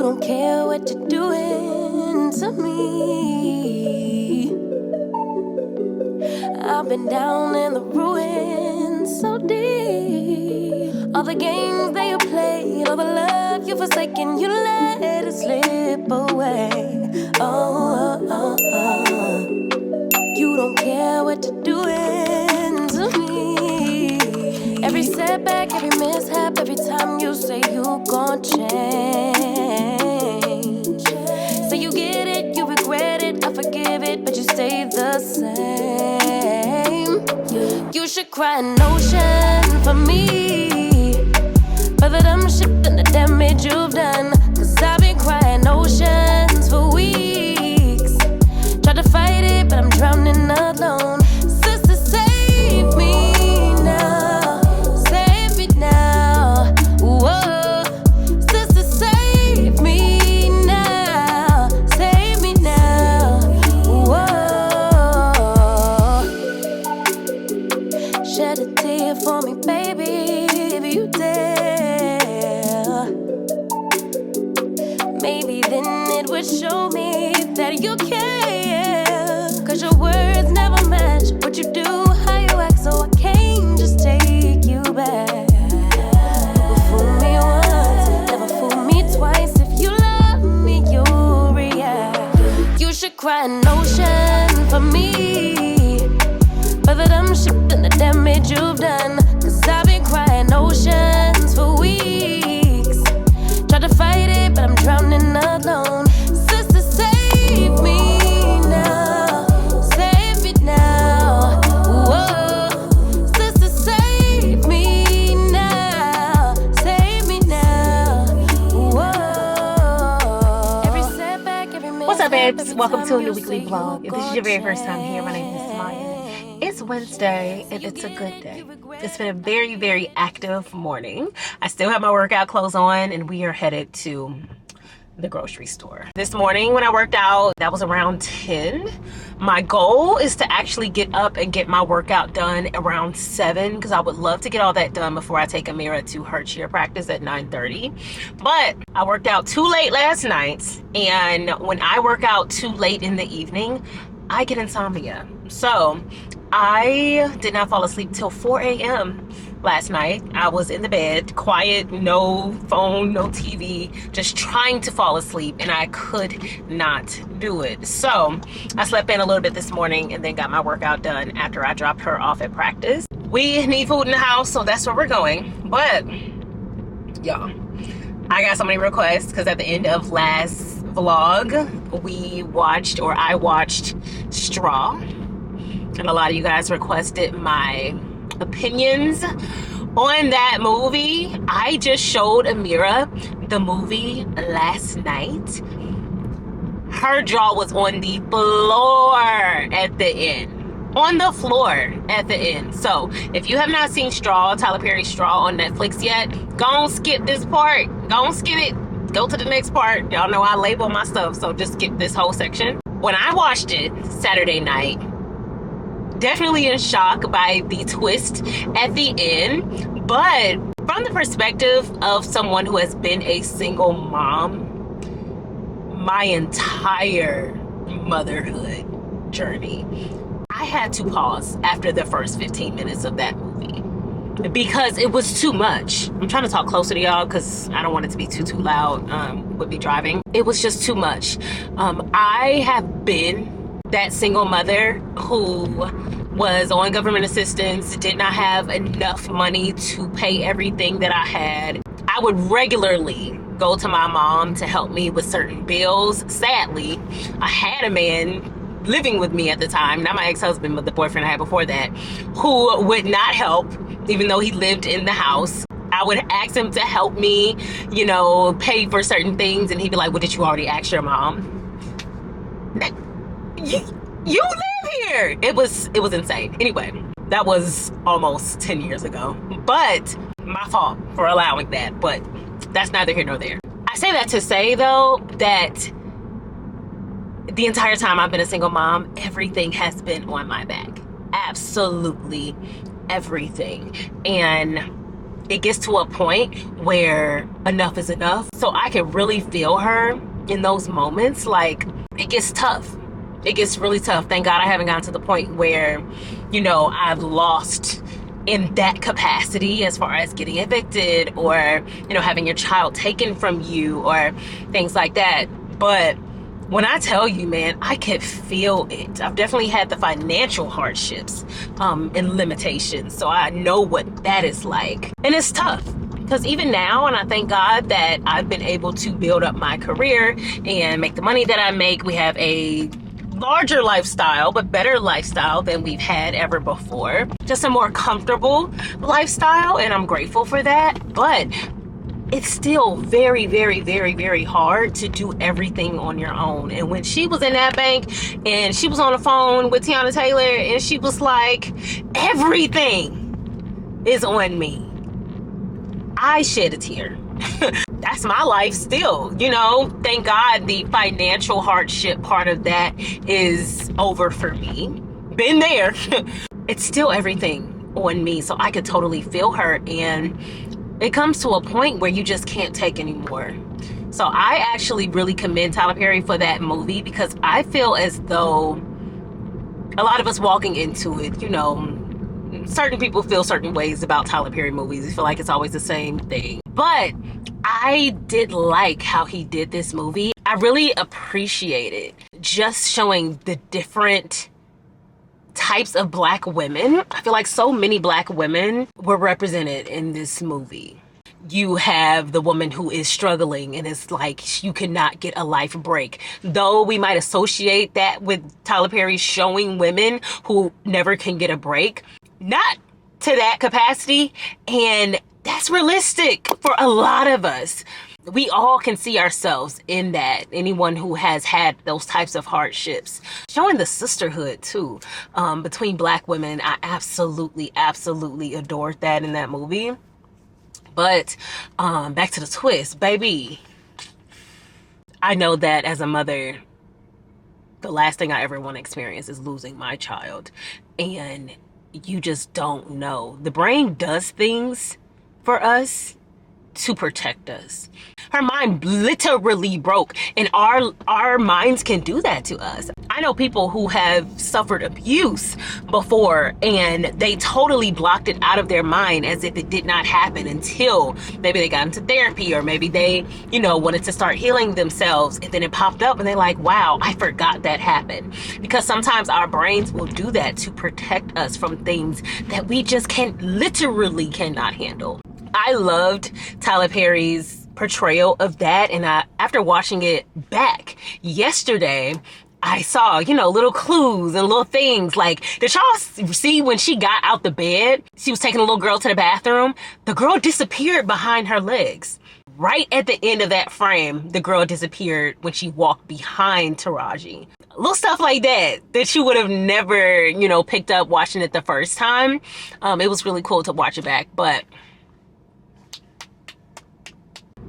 don't care what you're doing to me. I've been down in the ruins so deep. All the games that you played, all the love you forsaken, you let it slip away. You don't care what you're doing to me. Every setback, every mishap, every time you say you gon' change. Say you get it, you regret it, I forgive it, but you stay the same. You should cry an ocean for me, for the dumb shit and the damage you've done. Cause I've been crying oceans for weeks. Tried to fight it, but I'm drowning alone. Sister, save me now. Save me now. Whoa. Sister, save me now. Save me now. Whoa. Shed a tear for me, baby, if you dare. Maybe then it would show me that you care. Cause your words never match what you do, how you act, so I can't just take you back. Never fool me once, never fool me twice. If you love me, you'll react. You should cry an ocean for me, for the dumb shit and the damage you've done. Cause I've been crying oceans for weeks. Tried to fight it, but I'm drowning alone. Sister, save me now. Save me now. Whoa. Sister, save me now. Save me now. Whoa. Every setback, every What's up, babes? Welcome to a new weekly vlog. If this is your very first time here, my name is Maya. It's Wednesday and it's a good day. It's been a very, very active morning. I still have my workout clothes on and we are headed to the grocery store. This morning when I worked out, that was around 10. My goal is to actually get up and get my workout done around 7 because I would love to get all that done before I take Amirah to her cheer practice at 9:30. But I worked out too late last night, and when I work out too late in the evening, I get insomnia. So I did not fall asleep till 4 a.m. last night. I was in the bed, quiet, no phone, no TV, just trying to fall asleep, and I could not do it. So I slept in a little bit this morning and then got my workout done after I dropped her off at practice. We need food in the house, so that's where we're going. But y'all, I got so many requests because at the end of last vlog, I watched Straw. And a lot of you guys requested my opinions on that movie. I just showed Amirah the movie last night. Her jaw was on the floor at the end. On the floor at the end. So if you have not seen Straw, Tyler Perry's Straw on Netflix yet, go on, skip this part. Go on, skip it. Go to the next part. Y'all know I label my stuff, so just skip this whole section. When I watched it Saturday night, definitely in shock by the twist at the end, but from the perspective of someone who has been a single mom my entire motherhood journey, I had to pause after the first 15 minutes of that movie because it was too much. I'm trying to talk closer to y'all because I don't want it to be too loud with me driving. It was just too much. I have been that single mother who was on government assistance, did not have enough money to pay everything that I had. I would regularly go to my mom to help me with certain bills. Sadly, I had a man living with me at the time, not my ex-husband, but the boyfriend I had before that, who would not help, even though he lived in the house. I would ask him to help me, you know, pay for certain things, and he'd be like, well, did you already ask your mom? You live here. It was insane. Anyway, that was almost 10 years ago, but my fault for allowing that, but that's neither here nor there. I say that to say though that the entire time I've been a single mom, everything has been on my back. Absolutely everything. And it gets to a point where enough is enough. So I can really feel her in those moments. Like, it gets tough. It gets really tough. Thank God I haven't gotten to the point where, you know, I've lost in that capacity as far as getting evicted or, you know, having your child taken from you or things like that. But when I tell you, man, I could feel it. I've definitely had the financial hardships and limitations. So I know what that is like. And it's tough. Because even now, and I thank God that I've been able to build up my career and make the money that I make. We have a larger lifestyle, but better lifestyle than we've had ever before. Just a more comfortable lifestyle, and I'm grateful for that. But it's still very, very, very, very hard to do everything on your own. And when she was in that bank and she was on the phone with Tiana Taylor and she was like, everything is on me, I shed a tear. That's my life still, you know. Thank God the financial hardship part of that is over for me. Been there. It's still everything on me, so I could totally feel her, and it comes to a point where you just can't take anymore. So I actually really commend Tyler Perry for that movie, because I feel as though a lot of us walking into it, you know, certain people feel certain ways about Tyler Perry movies. They feel like it's always the same thing. But I did like how he did this movie. I really appreciated just showing the different types of black women. I feel like so many black women were represented in this movie. You have the woman who is struggling and it's like you cannot get a life break. Though we might associate that with Tyler Perry showing women who never can get a break, not to that capacity, and that's realistic for a lot of us. We all can see ourselves in that. Anyone who has had those types of hardships. Showing the sisterhood too, between black women. I absolutely adored that in that movie. But back to the twist, baby. I know that as a mother, the last thing I ever want to experience is losing my child. And you just don't know. The brain does things for us to protect us. Her mind literally broke, and our minds can do that to us. I know people who have suffered abuse before, and they totally blocked it out of their mind as if it did not happen until maybe they got into therapy, or maybe they, you know, wanted to start healing themselves, and then it popped up and they're like, wow, I forgot that happened. Because sometimes our brains will do that to protect us from things that we just literally cannot handle. I loved Tyler Perry's portrayal of that, and after watching it back yesterday, I saw, you know, little clues and little things. Like, did y'all see when she got out the bed, she was taking a little girl to the bathroom, the girl disappeared behind her legs. Right at the end of that frame, the girl disappeared when she walked behind Taraji. Little stuff like that you would have never, you know, picked up watching it the first time. It was really cool to watch it back, but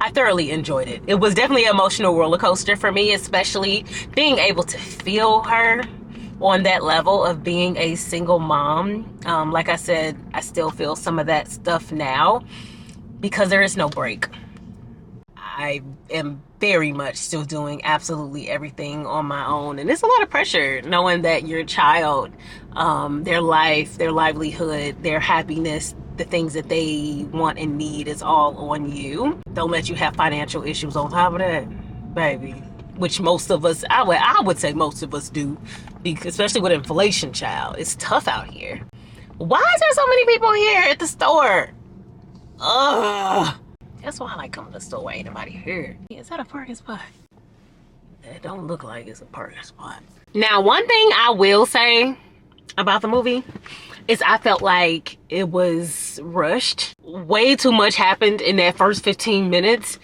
I thoroughly enjoyed it. It was definitely an emotional roller coaster for me, especially being able to feel her on that level of being a single mom. Like I said, I still feel some of that stuff now because there is no break. I am very much still doing absolutely everything on my own, and it's a lot of pressure knowing that your child, their life, their livelihood, their happiness, the things that they want and need is all on you. Don't let you have financial issues on top of that, baby. Which most of us, I would say most of us do, because especially with inflation, child. It's tough out here. Why is there so many people here at the store? Ugh. That's why I like coming to the store. Ain't nobody here. Is that a parking spot? It don't look like it's a parking spot. Now, one thing I will say about the movie is I felt like it was rushed. Way too much happened in that first 15 minutes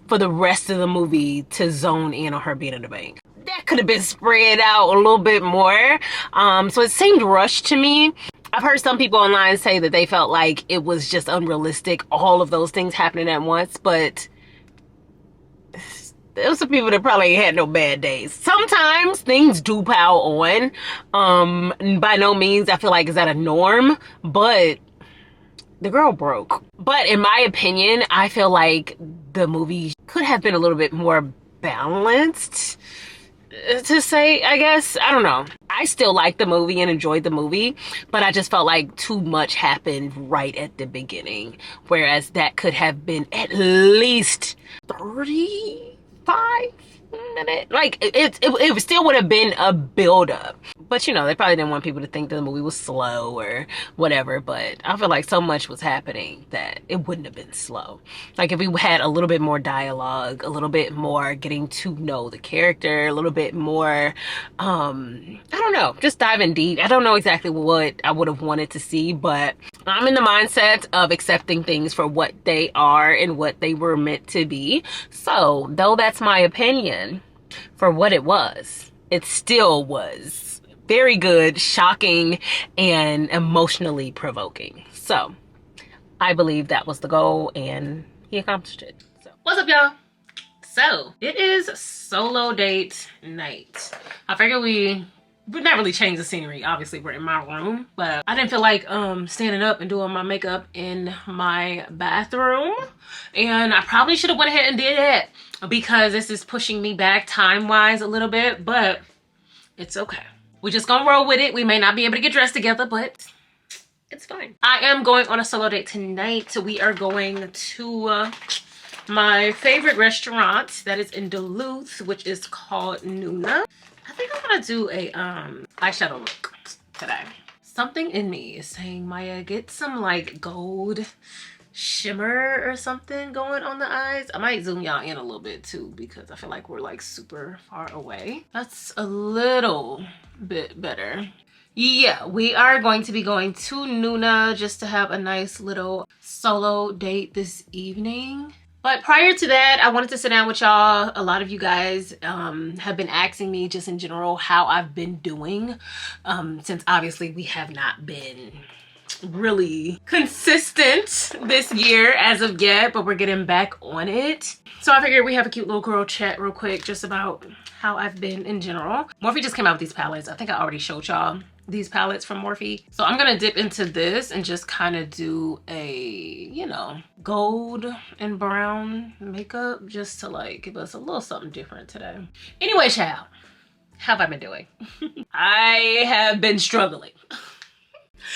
for the rest of the movie to zone in on her being in the bank. That could have been spread out a little bit more. So it seemed rushed to me. I've heard some people online say that they felt like it was just unrealistic, all of those things happening at once, but there was some people that probably had no bad days. Sometimes things do pile on. By no means I feel like is that a norm, but the girl broke. But in my opinion, I feel like the movie could have been a little bit more balanced, to say, I guess. I don't know. I still liked the movie and enjoyed the movie, but I just felt like too much happened right at the beginning, whereas that could have been at least 35 minutes. Like, it still would have been a build-up. But, you know, they probably didn't want people to think that the movie was slow or whatever. But I feel like so much was happening that it wouldn't have been slow. Like, if we had a little bit more dialogue, a little bit more getting to know the character, a little bit more, I don't know, just diving deep. I don't know exactly what I would have wanted to see, but I'm in the mindset of accepting things for what they are and what they were meant to be. So, though that's my opinion, for what it was, it still was very good, shocking, and emotionally provoking. So I believe that was the goal, and he accomplished it. So what's up, y'all? So it is solo date night. I figured we would not really change the scenery. Obviously, we're in my room, but I didn't feel like standing up and doing my makeup in my bathroom, and I probably should have went ahead and did it because this is pushing me back time-wise a little bit, but it's okay. We're just gonna roll with it. We may not be able to get dressed together, but it's fine. I am going on a solo date tonight. We are going to my favorite restaurant that is in Duluth, which is called Nuna. I think I'm gonna do a eyeshadow look today. Something in me is saying, Maya, get some like gold shimmer or something going on the eyes. I might zoom y'all in a little bit too because I feel like we're like super far away. That's a little bit better. Yeah, we are going to be going to Nuna just to have a nice little solo date this evening. But prior to that, I wanted to sit down with y'all. A lot of you guys have been asking me just in general how I've been doing since obviously we have not been really consistent this year as of yet, but we're getting back on it. So I figured we have a cute little girl chat real quick just about how I've been in general. Morphe just came out with these palettes. I think I already showed y'all these palettes from Morphe. So I'm gonna dip into this and just kind of do a, you know, gold and brown makeup just to like give us a little something different today. Anyway, child, how have I been doing? I have been struggling.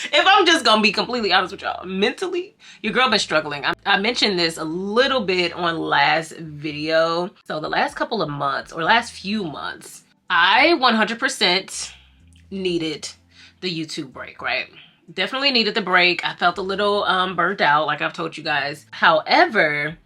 If I'm just gonna be completely honest with y'all, mentally, your girl been struggling. I mentioned this a little bit on last video. So the last couple of months or last few months, I 100% needed the YouTube break, right? Definitely needed the break. I felt a little burnt out, like I've told you guys. However,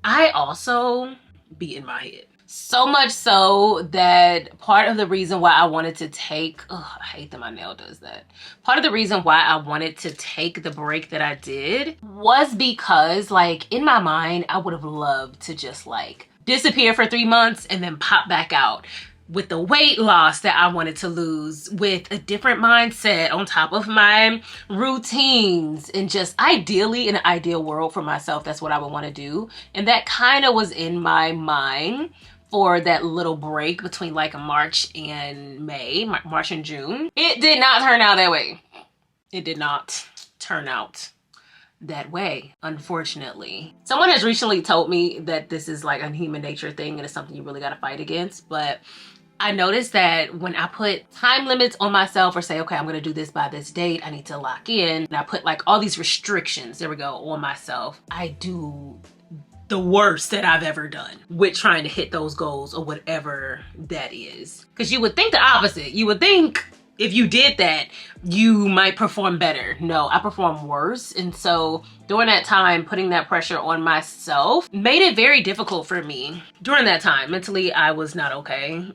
I also be in my head. So much so that part of the reason why I wanted to take, I hate that my nail does that. Part of the reason why I wanted to take the break that I did was because like in my mind, I would have loved to just like disappear for 3 months and then pop back out with the weight loss that I wanted to lose, with a different mindset on top of my routines, and just ideally in an ideal world for myself, that's what I would want to do. And that kind of was in my mind for that little break between like March and May, March and June. It did not turn out that way. It did not turn out that way, unfortunately. Someone has recently told me that this is like a human nature thing and it's something you really got to fight against. But I noticed that when I put time limits on myself or say, okay, I'm going to do this by this date, I need to lock in, and I put like all these restrictions, there we go, on myself, I do the worst that I've ever done with trying to hit those goals or whatever that is. Because you would think the opposite. You would think if you did that, you might perform better. No, I perform worse. And so during that time, putting that pressure on myself made it very difficult for me. During that time, mentally, I was not okay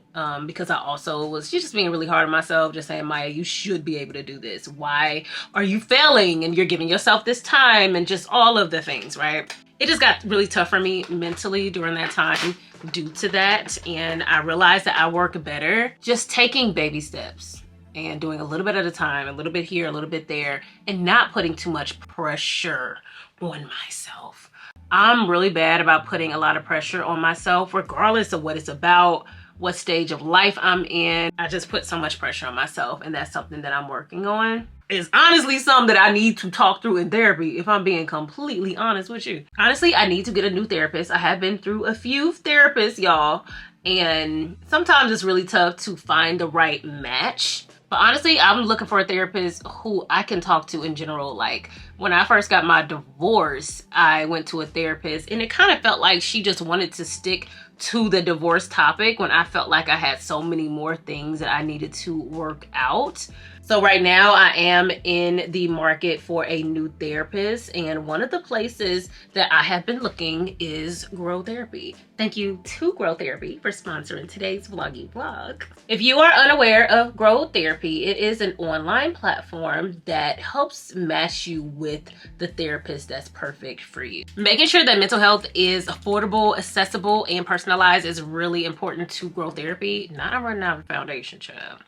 because I also was just being really hard on myself, just saying, Maya, you should be able to do this. Why are you failing? And you're giving yourself this time and just all of the things, right? It just got really tough for me mentally during that time due to that. And I realized that I work better just taking baby steps and doing a little bit at a time, a little bit here, a little bit there, and not putting too much pressure on myself. I'm really bad about putting a lot of pressure on myself, regardless of what it's about, what stage of life I'm in. I just put so much pressure on myself, and that's something that I'm working on. It's honestly something that I need to talk through in therapy, if I'm being completely honest with you. Honestly, I need to get a new therapist. I have been through a few therapists, y'all, and sometimes it's really tough to find the right match. But honestly, I'm looking for a therapist who I can talk to in general. Like, when I first got my divorce, I went to a therapist, and it kind of felt like she just wanted to stick to the divorce topic when I felt like I had so many more things that I needed to work out. So right now I am in the market for a new therapist, and one of the places that I have been looking is Grow Therapy. Thank you to Grow Therapy for sponsoring today's vloggy vlog. If you are unaware of Grow Therapy, it is an online platform that helps match you with the therapist that's perfect for you. Making sure that mental health is affordable, accessible, and personalized is really important to Grow Therapy. Not a running out of foundation, child.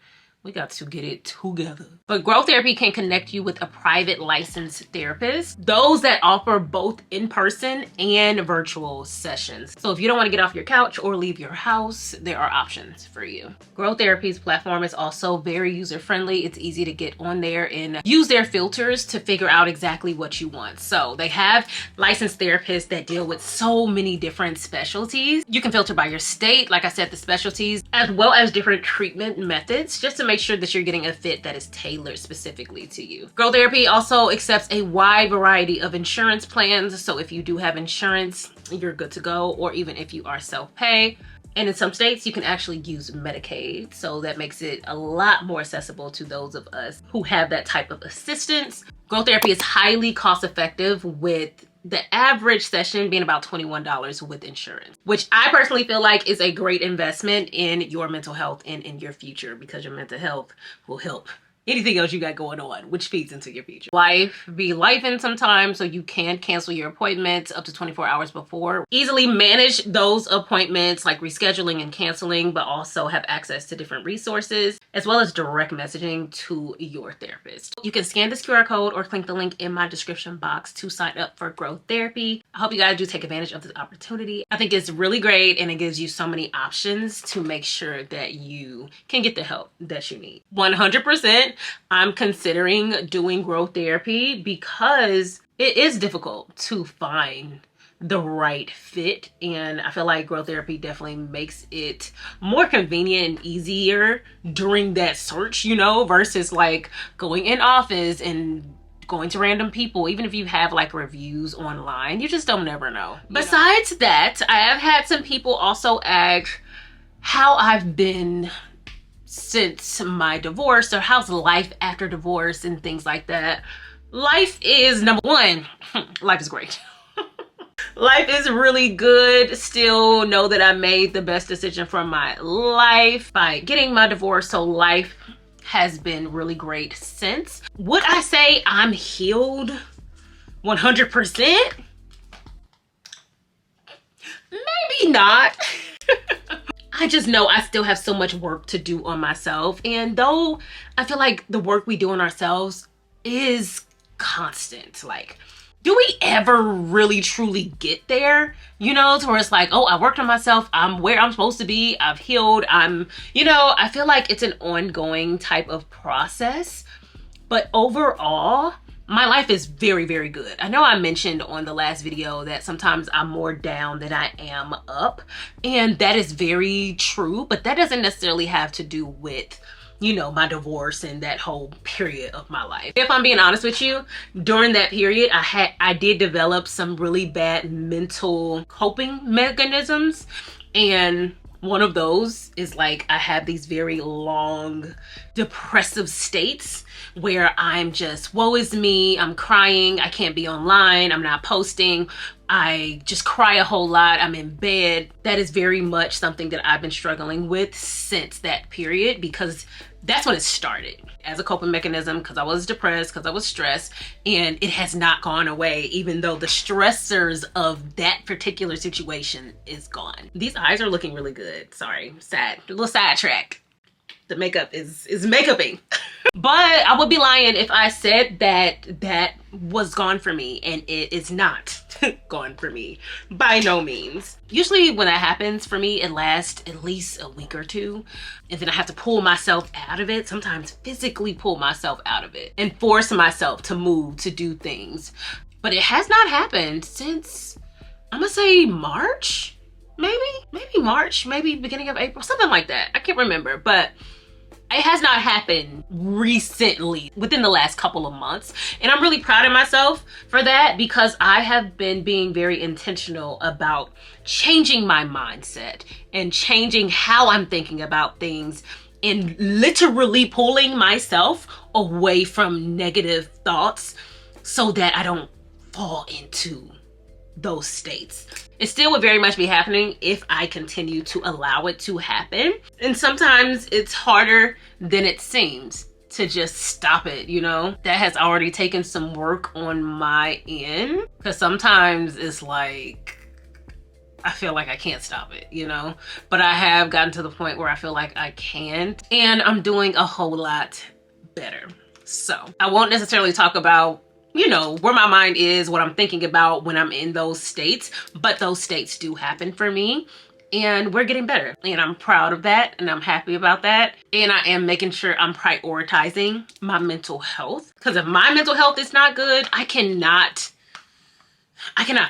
We got to get it together. But Grow Therapy can connect you with a private licensed therapist, those that offer both in-person and virtual sessions. So if you don't want to get off your couch or leave your house, there are options for you. Grow Therapy's platform is also very user-friendly. It's easy to get on there and use their filters to figure out exactly what you want. So they have licensed therapists that deal with so many different specialties. You can filter by your state, like I said, the specialties, as well as different treatment methods, just to make sure that you're getting a fit that is tailored specifically to you. Grow Therapy also accepts a wide variety of insurance plans. So if you do have insurance, you're good to go, or even if you are self-pay. And in some states, you can actually use Medicaid. So that makes it a lot more accessible to those of us who have that type of assistance. Grow Therapy is highly cost effective, with the average session being about $21 with insurance, which I personally feel like is a great investment in your mental health and in your future, because your mental health will help anything else you got going on, which feeds into your future. Life be lifing sometimes, so you can cancel your appointments up to 24 hours before. Easily manage those appointments, like rescheduling and canceling, but also have access to different resources, as well as direct messaging to your therapist. You can scan this QR code or click the link in my description box to sign up for Grow Therapy. I hope you guys do take advantage of this opportunity. I think it's really great, and it gives you so many options to make sure that you can get the help that you need. 100%. I'm considering doing Grow Therapy because it is difficult to find the right fit, and I feel like Grow Therapy definitely makes it more convenient and easier during that search, you know, versus like going in office and going to random people. Even if you have like reviews online, you just don't never know. Besides that, I have had some people also ask how I've been since my divorce, or how's life after divorce and things like that. Life is, number one, life is great. Life is really good. Still know that I made the best decision for my life by getting my divorce. So life has been really great since. Would I say I'm healed 100%? Maybe not. I just know I still have so much work to do on myself. And though I feel like the work we do on ourselves is constant, like, do we ever really truly get there? You know, to where it's like, oh, I worked on myself, I'm where I'm supposed to be, I've healed, you know, I feel like it's an ongoing type of process. But overall, my life is very, very good. I know I mentioned on the last video that sometimes I'm more down than I am up, and that is very true, but that doesn't necessarily have to do with, you know, my divorce and that whole period of my life. If I'm being honest with you, during that period, I did develop some really bad mental coping mechanisms, and one of those is like I have these very long depressive states where I'm just, woe is me, I'm crying, I can't be online, I'm not posting, I just cry a whole lot, I'm in bed. That is very much something that I've been struggling with since that period, because that's when it started as a coping mechanism, because I was depressed, because I was stressed, and it has not gone away, even though the stressors of that particular situation is gone. These eyes are looking really good. Sorry, sad, a little sidetrack. The makeup is makeuping. But I would be lying if I said that that was gone for me, and it is not. gone for me, by no means. Usually when that happens for me, it lasts at least a week or two, and then I have to pull myself out of it, sometimes physically pull myself out of it and force myself to move, to do things. But it has not happened since, I'm gonna say March, maybe March, maybe beginning of April, something like that. I can't remember, but it has not happened recently, within the last couple of months. And I'm really proud of myself for that, because I have been being very intentional about changing my mindset and changing how I'm thinking about things, and literally pulling myself away from negative thoughts so that I don't fall into those states. It still would very much be happening if I continue to allow it to happen. And sometimes it's harder than it seems to just stop it, you know? That has already taken some work on my end, because sometimes it's like, I feel like I can't stop it, you know? But I have gotten to the point where I feel like I can, and I'm doing a whole lot better. So I won't necessarily talk about, you know, where my mind is, what I'm thinking about when I'm in those states, but those states do happen for me, and we're getting better. And I'm proud of that, and I'm happy about that. And I am making sure I'm prioritizing my mental health, because if my mental health is not good, I cannot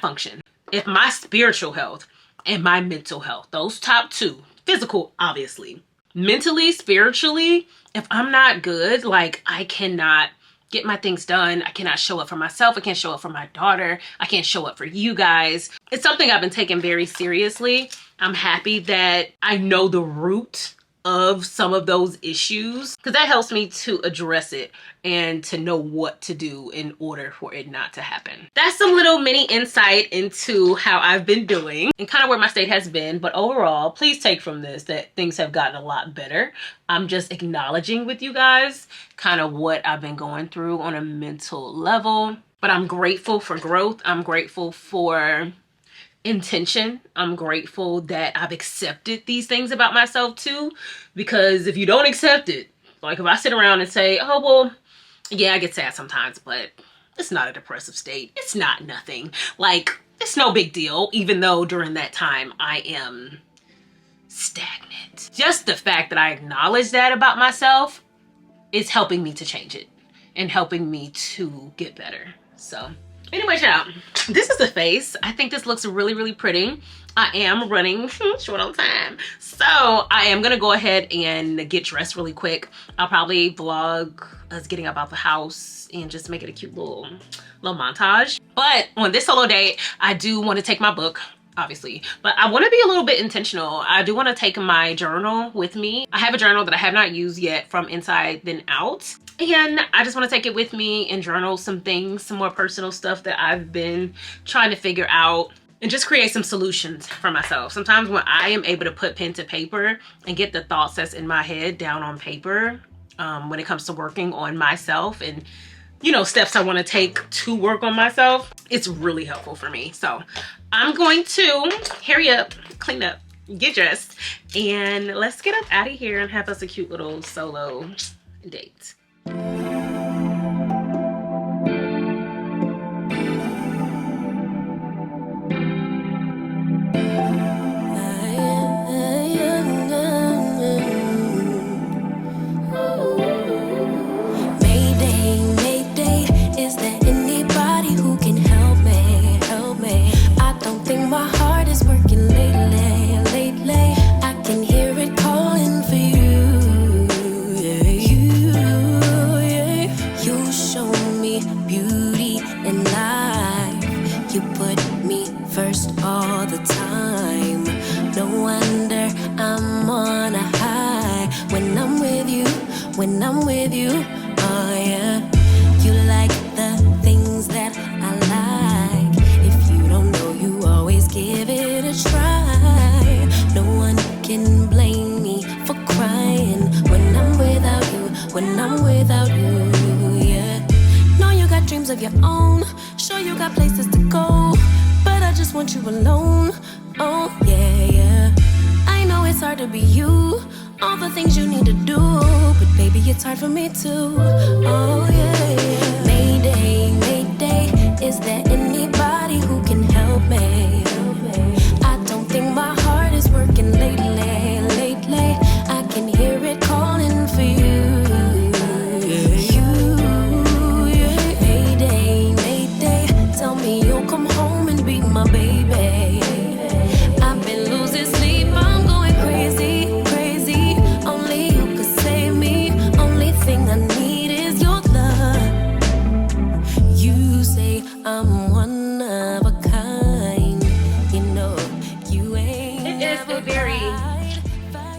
function. If my spiritual health and my mental health, those top two, physical, obviously, mentally, spiritually, if I'm not good, like, I cannot get my things done. I cannot show up for myself. I can't show up for my daughter. I can't show up for you guys. It's something I've been taking very seriously. I'm happy that I know the root of some of those issues, because that helps me to address it and to know what to do in order for it not to happen. That's some little mini insight into how I've been doing and kind of where my state has been. But overall, please take from this that things have gotten a lot better. I'm just acknowledging with you guys kind of what I've been going through on a mental level. But I'm grateful for growth. I'm grateful for intention. I'm grateful that I've accepted these things about myself too, because if you don't accept it, like if I sit around and say, oh, well, yeah, I get sad sometimes, but it's not a depressive state. It's not nothing. Like, it's no big deal, even though during that time I am stagnant. Just the fact that I acknowledge that about myself is helping me to change it and helping me to get better. So anyway, y'all, this is the face. I think this looks really, really pretty. I am running short on time, so I am gonna go ahead and get dressed really quick. I'll probably vlog us getting up out the house and just make it a cute little montage. But on this solo date, I do want to take my book, obviously, but I want to be a little bit intentional. I do want to take my journal with me. I have a journal that I have not used yet, from Inside Then Out. And I just want to take it with me and journal some things, some more personal stuff that I've been trying to figure out, and just create some solutions for myself. Sometimes when I am able to put pen to paper and get the thoughts that's in my head down on paper, when it comes to working on myself and, you know, steps I want to take to work on myself, it's really helpful for me. So I'm going to hurry up, clean up, get dressed, and let's get up out of here and have us a cute little solo date. When I'm with you, oh yeah. You like the things that I like. If you don't know, you always give it a try. No one can blame me for crying when I'm without you, when I'm without you, yeah. Know you got dreams of your own, sure you got places to go, but I just want you alone, oh yeah, yeah. I know it's hard to be you, all the things you need to do, but baby, it's hard for me too. Oh yeah, yeah. Mayday, Mayday, is there anybody who can It is a very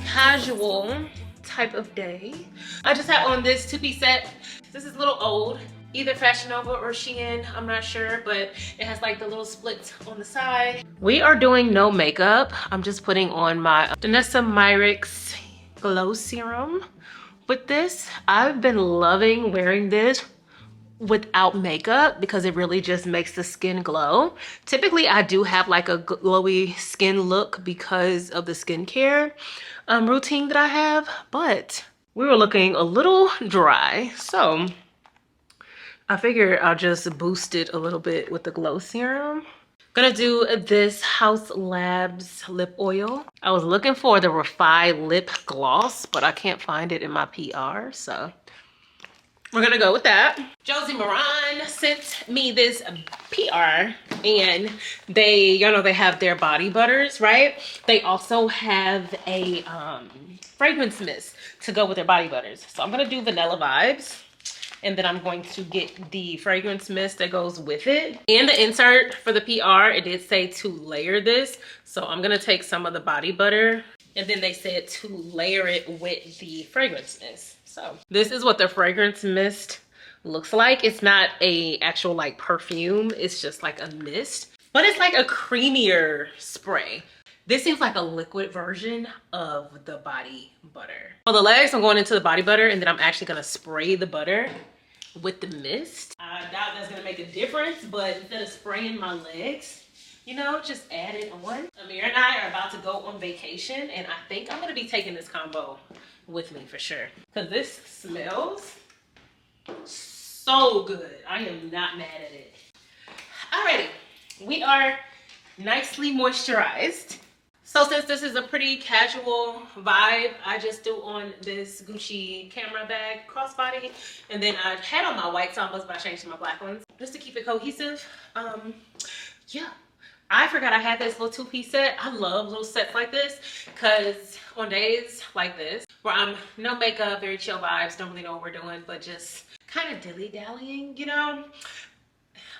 casual type of day. I just have on this two-piece set. This is a little old, either Fashion Nova or Shein, I'm not sure, but it has like the little splits on the side. We are doing no makeup. I'm just putting on my Danessa Myricks Glow Serum with this. I've been loving wearing this without makeup because it really just makes the skin glow. Typically I do have like a glowy skin look because of the skincare routine that I have, but we were looking a little dry, so I figured I'll just boost it a little bit with the glow serum. Gonna do this House Labs lip oil. I was looking for the Refi lip gloss, but I can't find it in my PR, so we're gonna go with that. Josie Moran sent me this PR, and they, you know, they have their body butters, right? They also have a fragrance mist to go with their body butters. So I'm gonna do Vanilla Vibes, and then I'm going to get the fragrance mist that goes with it. In the insert for the PR, it did say to layer this. So I'm gonna take some of the body butter, and then they said to layer it with the fragrance mist. So this is what the fragrance mist looks like. It's not a actual like perfume, it's just like a mist, but it's like a creamier spray. This seems like a liquid version of the body butter. For the legs, I'm going into the body butter, and then I'm actually gonna spray the butter with the mist. I doubt that's gonna make a difference, but instead of spraying my legs, you know, just add it on. Amirah and I are about to go on vacation, and I think I'm gonna be taking this combo with me for sure, because this smells so good. I am not mad at it. Alrighty, we are nicely moisturized. So since this is a pretty casual vibe, I just threw on this Gucci camera bag crossbody, and then I had on my white sambas, but I changed to my black ones just to keep it cohesive. Yeah, I forgot I had this little two-piece set. I love little sets like this because on days like this where I'm no makeup, very chill vibes, don't really know what we're doing, but just kind of dilly-dallying, you know,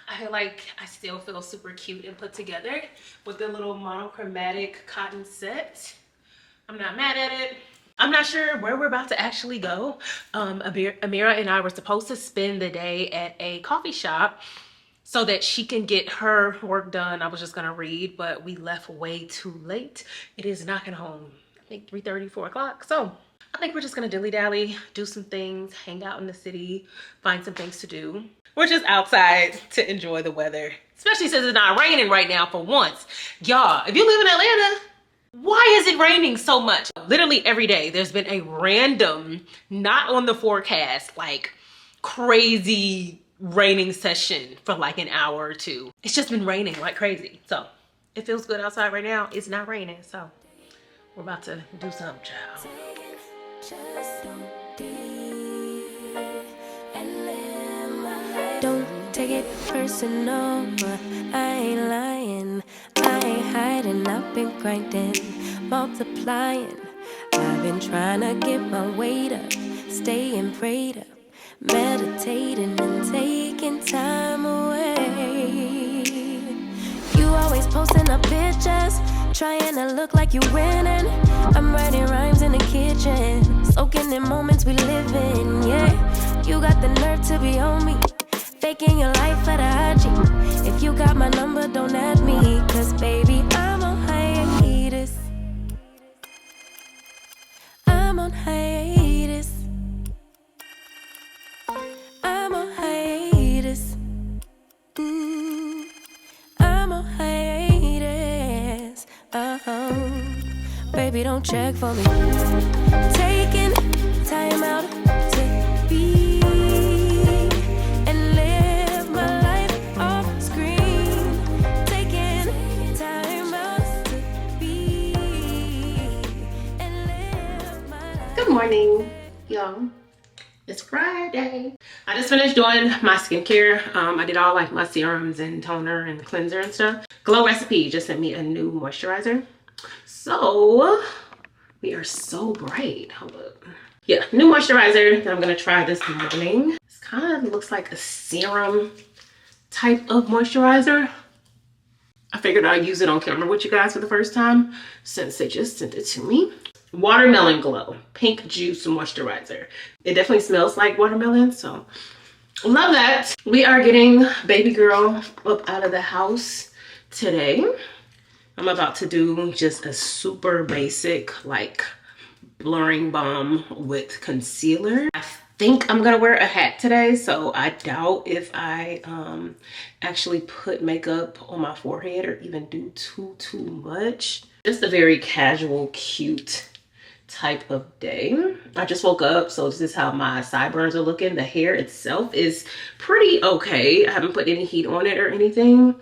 I feel like I still feel super cute and put together with the little monochromatic cotton set. I'm not mad at it. I'm not sure where we're about to actually go. Amirah and I were supposed to spend the day at a coffee shop so that she can get her work done. I was just gonna read, but we left way too late. It is knocking home, I think 3:30, 4 o'clock. So I think we're just gonna dilly-dally, do some things, hang out in the city, find some things to do. We're just outside to enjoy the weather, especially since it's not raining right now for once. Y'all, if you live in Atlanta, why is it raining so much? Literally every day there's been a random, not on the forecast, like crazy raining session for like an hour or two. It's just been raining like crazy. So it feels good outside right now. It's not raining, so we're about to do something, child. Don't take it personal, but I ain't lying. I ain't hiding, I've been grinding, multiplying. I've been trying to get my weight up, staying prayed up, meditating and taking time away. You always posting up pictures, trying to look like you winning. I'm writing rhymes in the kitchen, soaking in moments we live in, yeah. You got the nerve to be on me, faking your life for the IG. If you got my number, don't add me, cause baby, I'm on hiatus. I'm on hiatus. I'm on hiatus. I'm on hiatus. Baby, don't check for me. Taking time out to be and live my life off screen. Taking time out to be and live my life. Good morning, y'all. It's Friday. I just finished doing my skincare. I did all like my serums and toner and cleanser and stuff. Glow Recipe just sent me a new moisturizer. So we are so bright. Hold up. Yeah, new moisturizer that I'm gonna try this morning. This kind of looks like a serum type of moisturizer. I figured I'd use it on camera with you guys for the first time since they just sent it to me. Watermelon Glow Pink Juice Moisturizer. It definitely smells like watermelon, so love that. We are getting baby girl up out of the house today. I'm about to do just a super basic like blurring balm with concealer. I think I'm gonna wear a hat today, so I doubt if I actually put makeup on my forehead or even do too much. Just a very casual, cute type of day. I just woke up, so this is how my sideburns are looking. The hair itself is pretty okay. I haven't put any heat on it or anything,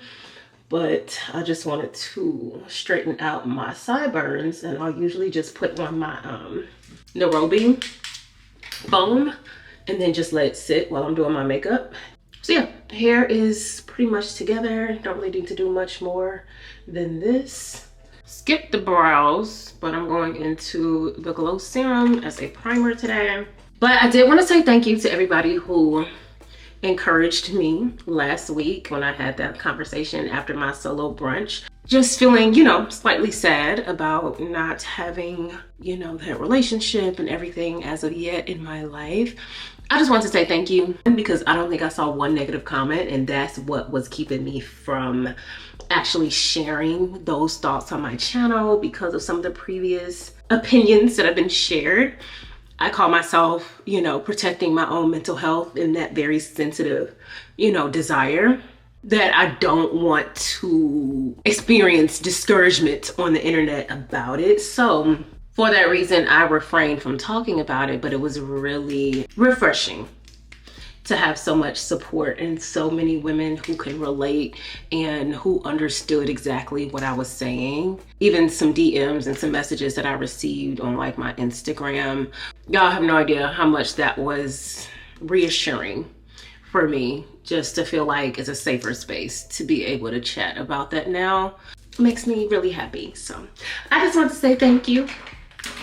but I just wanted to straighten out my sideburns, and I'll usually just put on my Nairobi foam and then just let it sit while I'm doing my makeup. So yeah, hair is pretty much together. Don't really need to do much more than this. Skip the brows, but I'm going into the Glow Serum as a primer today. But I did want to say thank you to everybody who encouraged me last week when I had that conversation after my solo brunch. Just feeling, you know, slightly sad about not having, you know, that relationship and everything as of yet in my life. I just want to say thank you, because I don't think I saw one negative comment, and that's what was keeping me from actually sharing those thoughts on my channel because of some of the previous opinions that have been shared. I call myself, you know, protecting my own mental health in that very sensitive, you know, desire that I don't want to experience discouragement on the internet about it. So for that reason, I refrained from talking about it, but it was really refreshing to have so much support and so many women who can relate and who understood exactly what I was saying. Even some DMs and some messages that I received on like my Instagram. Y'all have no idea how much that was reassuring for me, just to feel like it's a safer space to be able to chat about that now. It makes me really happy. So I just want to say thank you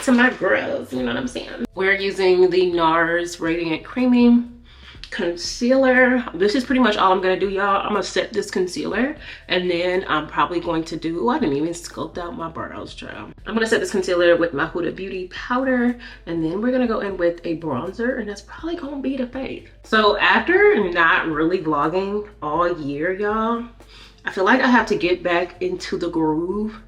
to my girls, you know what I'm saying? We're using the NARS Radiant Creamy Concealer. This is pretty much all I'm gonna do, y'all. I'm gonna set this concealer, and then I'm probably going to do, I didn't even sculpt out my brows, child. I'm gonna set this concealer with my Huda Beauty powder, and then we're gonna go in with a bronzer, and that's probably gonna be the fave. So after not really vlogging all year, y'all, I feel like I have to get back into the groove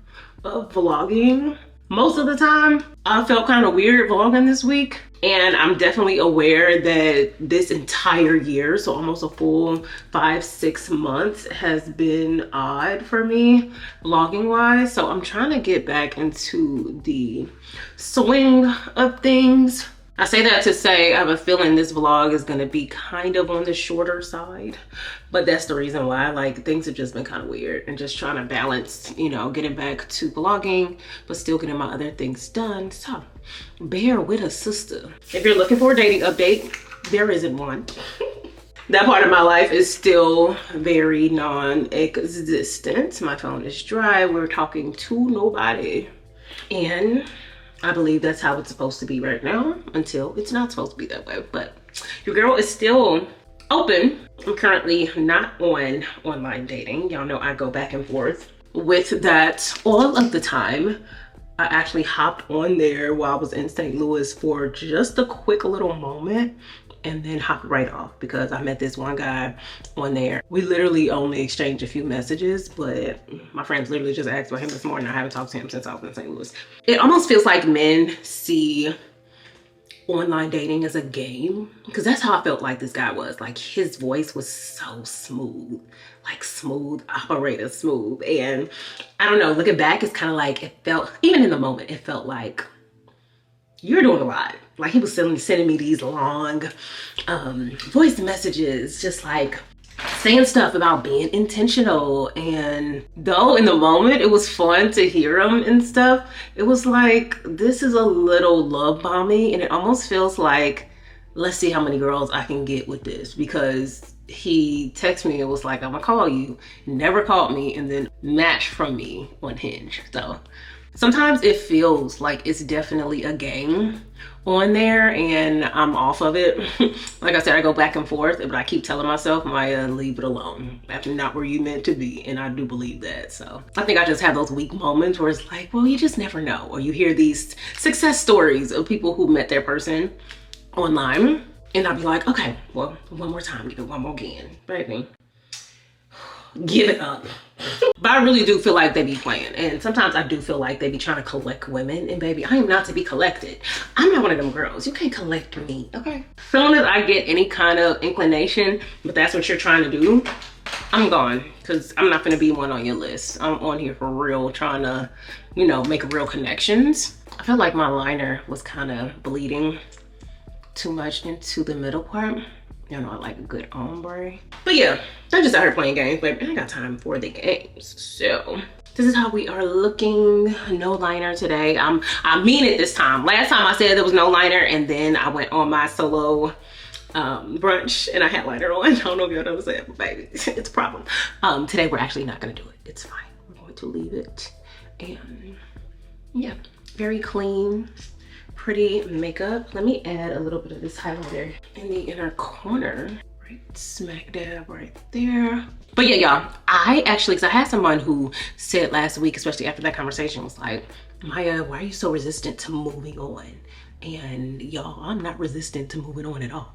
of vlogging. Most of the time, I felt kind of weird vlogging this week. And I'm definitely aware that this entire year, so almost a full 5-6 months, has been odd for me vlogging wise. So I'm trying to get back into the swing of things. I say that to say I have a feeling this vlog is gonna be kind of on the shorter side, but that's the reason why. Like, things have just been kind of weird, and just trying to balance, you know, getting back to vlogging but still getting my other things done. So bear with us, sister. If you're looking for a dating update, there isn't one. That part of my life is still very non-existent. My phone is dry. We're talking to nobody, and I believe that's how it's supposed to be right now, until it's not supposed to be that way. But your girl is still open. I'm currently not on online dating. Y'all know I go back and forth with that all of the time. I actually hopped on there while I was in St. Louis for just a quick little moment, and then hopped right off because I met this one guy on there. We literally only exchanged a few messages, but my friends literally just asked about him this morning. I haven't talked to him since I was in St. Louis. It almost feels like men see online dating as a game, because that's how I felt like this guy was. Like, his voice was so smooth, like smooth operator smooth. And I don't know, looking back, it's kind of like, it felt, even in the moment, it felt like you're doing a lot. Like, he was sending me these long voice messages, just like saying stuff about being intentional. And though in the moment it was fun to hear him and stuff, it was like, this is a little love bombing, and it almost feels like, let's see how many girls I can get with this. Because he texted me and was like, I'm gonna call you, never called me, and then matched from me on Hinge. So Sometimes it feels like it's definitely a game on there and I'm off of it. Like I said, I go back and forth, but I keep telling myself, Maya, leave it alone. That's not where you meant to be. And I do believe that. So I think I just have those weak moments where it's like, well, you just never know. Or you hear these success stories of people who met their person online. And I'll be like, okay, well, one more time, give it one more again, baby. Give it up. But I really do feel like they be playing. And sometimes I do feel like they be trying to collect women. And baby, I am not to be collected. I'm not one of them girls. You can't collect me, okay? As soon as I get any kind of inclination, but that's what you're trying to do, I'm gone. Because I'm not gonna be one on your list. I'm on here for real, trying to, you know, make real connections. I feel like my liner was kind of bleeding too much into the middle part. You know, I like a good ombre. But yeah, I just out here playing games, but I ain't got time for the games. So this is how we are looking. No liner today. I mean it this time. Last time I said there was no liner, and then I went on my solo brunch and I had liner on. I don't know if y'all noticed that, but baby, it's a problem. Today we're actually not gonna do it. It's fine. We're going to leave it. And yeah, very clean, pretty makeup. Let me add a little bit of this highlighter in the inner corner, right smack dab right there. But yeah, y'all, I actually, because I had someone who said last week, especially after that conversation, was like, Maya, why are you so resistant to moving on? And y'all, I'm not resistant to moving on at all.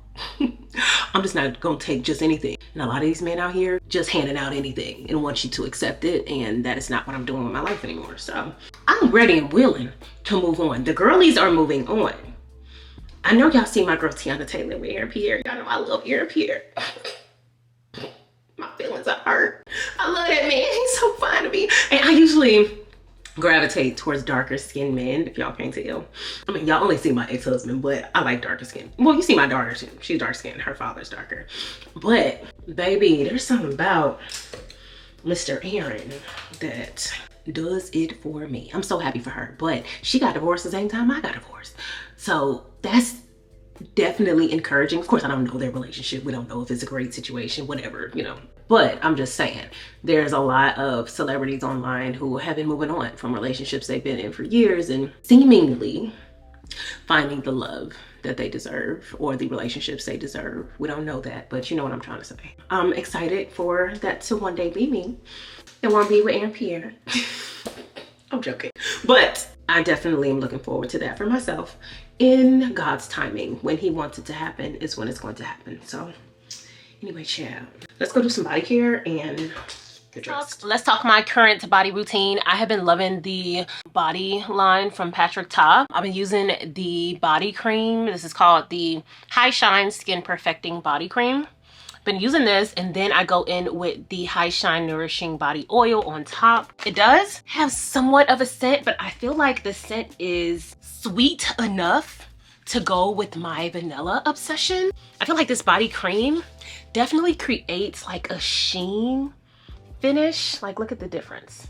I'm just not gonna take just anything. And a lot of these men out here just handing out anything and want you to accept it, and that is not what I'm doing with my life anymore. So I'm ready and willing to move on. The girlies are moving on. I know y'all see my girl Tiana Taylor with Aaron Pierre. Y'all know I love Aaron Pierre. My feelings are hurt. I love that man. He's so fine to me. And I usually gravitate towards darker skinned men, if y'all can't tell. I mean, y'all only see my ex-husband, but I like darker skin. Well, you see my daughter too. She's dark skinned. Her father's darker. But baby, there's something about Mr. Aaron that does it for me. I'm so happy for her. But she got divorced the same time I got divorced. So that's definitely encouraging. Of course, I don't know their relationship. We don't know if it's a great situation, whatever, you know. But I'm just saying, there's a lot of celebrities online who have been moving on from relationships they've been in for years and seemingly finding the love that they deserve or the relationships they deserve. We don't know that, but you know what I'm trying to say. I'm excited for that to one day be me. It won't be with Aaron Pierre. I'm joking. But I definitely am looking forward to that for myself. In God's timing, when he wants it to happen is when it's going to happen. So anyway, child, let's go do some body care and get dressed. Let's talk my current body routine. I have been loving the body line from Patrick Ta. I've been using the body cream. This is called the High Shine Skin Perfecting Body Cream. Been using this, and then I go in with the High Shine Nourishing Body Oil on top. It does have somewhat of a scent, but I feel like the scent is sweet enough to go with my vanilla obsession. I feel like this body cream definitely creates like a sheen finish. Like, look at the difference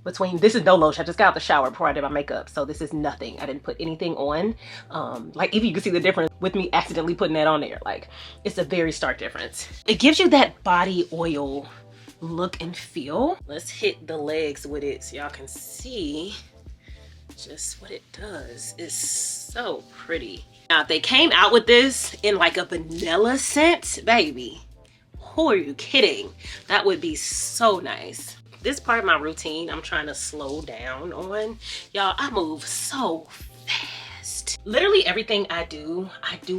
between, this is no lotion. I just got out the shower before I did my makeup, so this is nothing. I didn't put anything on. Like, if you can see the difference with me accidentally putting that on there, like, it's a very stark difference. It gives you that body oil look and feel. Let's hit the legs with it so y'all can see just what it does. It's so pretty. Now, if they came out with this in like a vanilla scent, baby, who are you kidding? That would be so nice. This part of my routine, I'm trying to slow down on. Y'all, I move so fast. Literally everything I do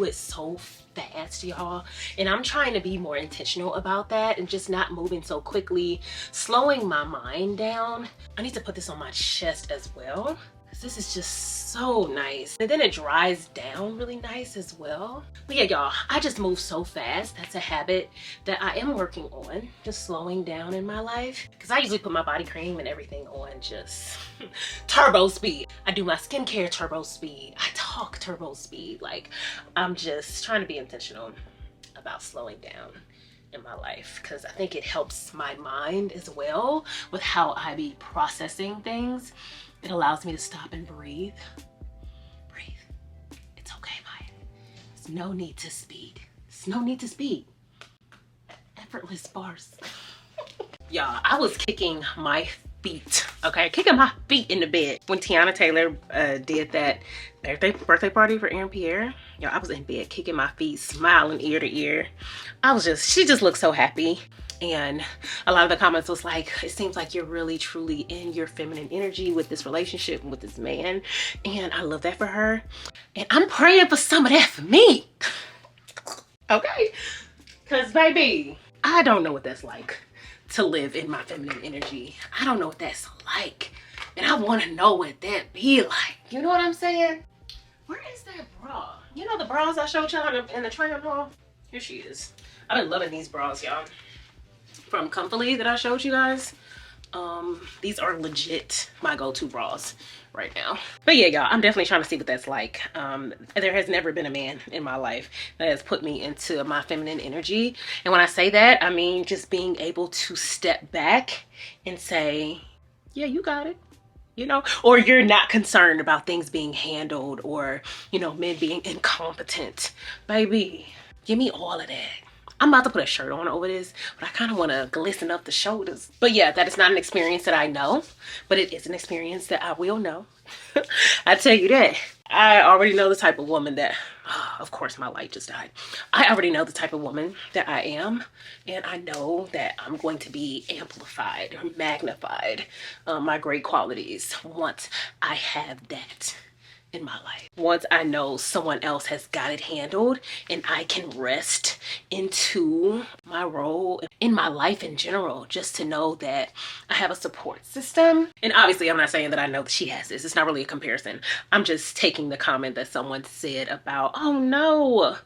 it so fast, y'all. And I'm trying to be more intentional about that and just not moving so quickly, slowing my mind down. I need to put this on my chest as well, because this is just so nice. And then it dries down really nice as well. But yeah, y'all, I just move so fast. That's a habit that I am working on, just slowing down in my life. Because I usually put my body cream and everything on just turbo speed. I do my skincare turbo speed. I talk turbo speed. Like, I'm just trying to be intentional about slowing down in my life, because I think it helps my mind as well with how I be processing things. It allows me to stop and breathe. Breathe. It's okay, Maya. There's no need to speed. There's no need to speed. Effortless bars. Y'all, I was kicking my feet Okay, kicking my feet in the bed. When Tiana Taylor did that birthday party for Aaron Pierre, yo, I was in bed kicking my feet, smiling ear to ear. She just looked so happy. And a lot of the comments was like, it seems like you're really truly in your feminine energy with this relationship with this man. And I love that for her. And I'm praying for some of that for me. Okay? Because baby, I don't know what that's like to live in my feminine energy. I don't know what that's like. And I want to know what that be like. You know what I'm saying? Where is that bra? You know the bras I showed y'all in the tray haul? Here she is. I've been loving these bras, y'all. From Comfily that I showed you guys. These are legit my go-to bras right now. But yeah, y'all, I'm definitely trying to see what that's like. There has never been a man in my life that has put me into my feminine energy. And when I say that, I mean just being able to step back and say, yeah, you got it. You know, or you're not concerned about things being handled, or, you know, men being incompetent. Baby, give me all of that. I'm about to put a shirt on over this, but I kind of want to glisten up the shoulders. But yeah, that is not an experience that I know, but it is an experience that I will know. I tell you that. I already know the type of woman that, of course my light just died. I already know the type of woman that I am, and I know that I'm going to be amplified or magnified, my great qualities, once I have that in my life. Once I know someone else has got it handled and I can rest into my role in my life in general, just to know that I have a support system. And obviously I'm not saying that I know that she has this. It's not really a comparison. I'm just taking the comment that someone said about, oh no,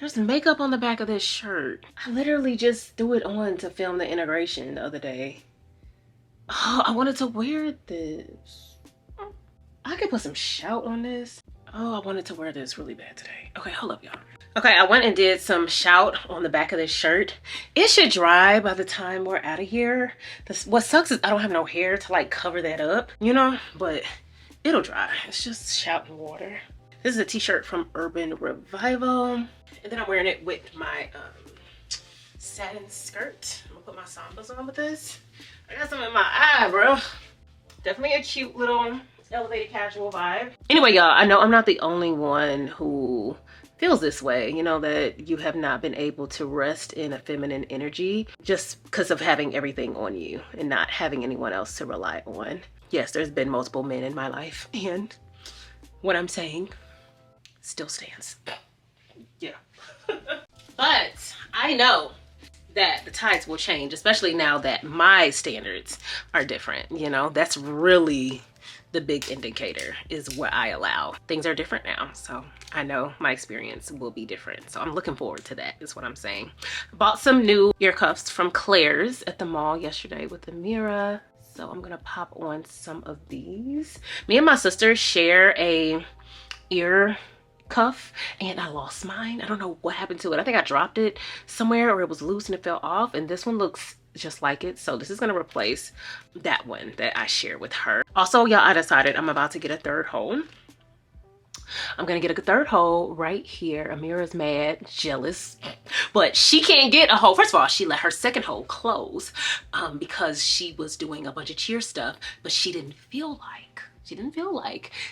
there's makeup on the back of this shirt. I literally just threw it on to film the integration the other day. Oh, I wanted to wear this. I could put some shout on this. Oh, I wanted to wear this really bad today. Okay, hold up, y'all. Okay, I went and did some shout on the back of this shirt. It should dry by the time we're out of here. What sucks is I don't have no hair to like cover that up, you know, but it'll dry. It's just shout and water. This is a t-shirt from Urban Revival. And then I'm wearing it with my satin skirt. I'm gonna put my sambas on with this. I got some in my eye, bro. Definitely a cute little elevated casual vibe. Anyway, y'all, I know I'm not the only one who feels this way, you know, that you have not been able to rest in a feminine energy just because of having everything on you and not having anyone else to rely on. Yes, there's been multiple men in my life, and what I'm saying still stands. Yeah. But I know that the tides will change, especially now that my standards are different. You know, that's really the big indicator, is what I allow. Things are different now, so I know my experience will be different. So I'm looking forward to that, is what I'm saying. I bought some new ear cuffs from Claire's at the mall yesterday with Amirah. So I'm gonna pop on some of these. Me and my sister share a ear cuff, and I lost mine. I don't know what happened to it. I think I dropped it somewhere, or it was loose and it fell off, and this one looks just like it. So this is gonna replace that one that I share with her. Also, y'all, I decided I'm about to get a third hole. I'm gonna get a third hole right here. Amirah's mad, jealous, but she can't get a hole. First of all, she let her second hole close because she was doing a bunch of cheer stuff, but she didn't feel like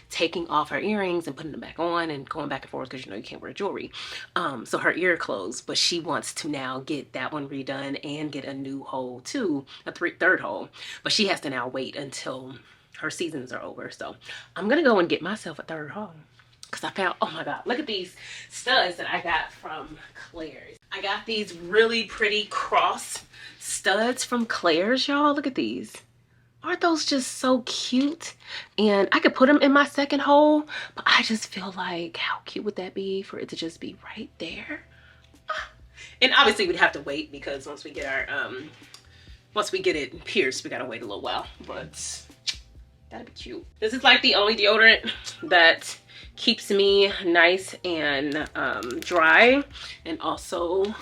taking off her earrings and putting them back on and going back and forth, because you know you can't wear jewelry. So her ear closed, but she wants to now get that one redone and get a new hole too, a third hole. But she has to now wait until her seasons are over. So I'm gonna go and get myself a third hole, because I found, oh my god, look at these studs that I got from Claire's. I got these really pretty cross studs from Claire's, y'all. Look at these. Aren't those just so cute? And I could put them in my second hole, but I just feel like, how cute would that be for it to just be right there? And obviously we'd have to wait, because once we get our once we get it pierced, we gotta wait a little while, but that'd be cute. This is like the only deodorant that keeps me nice and dry, and also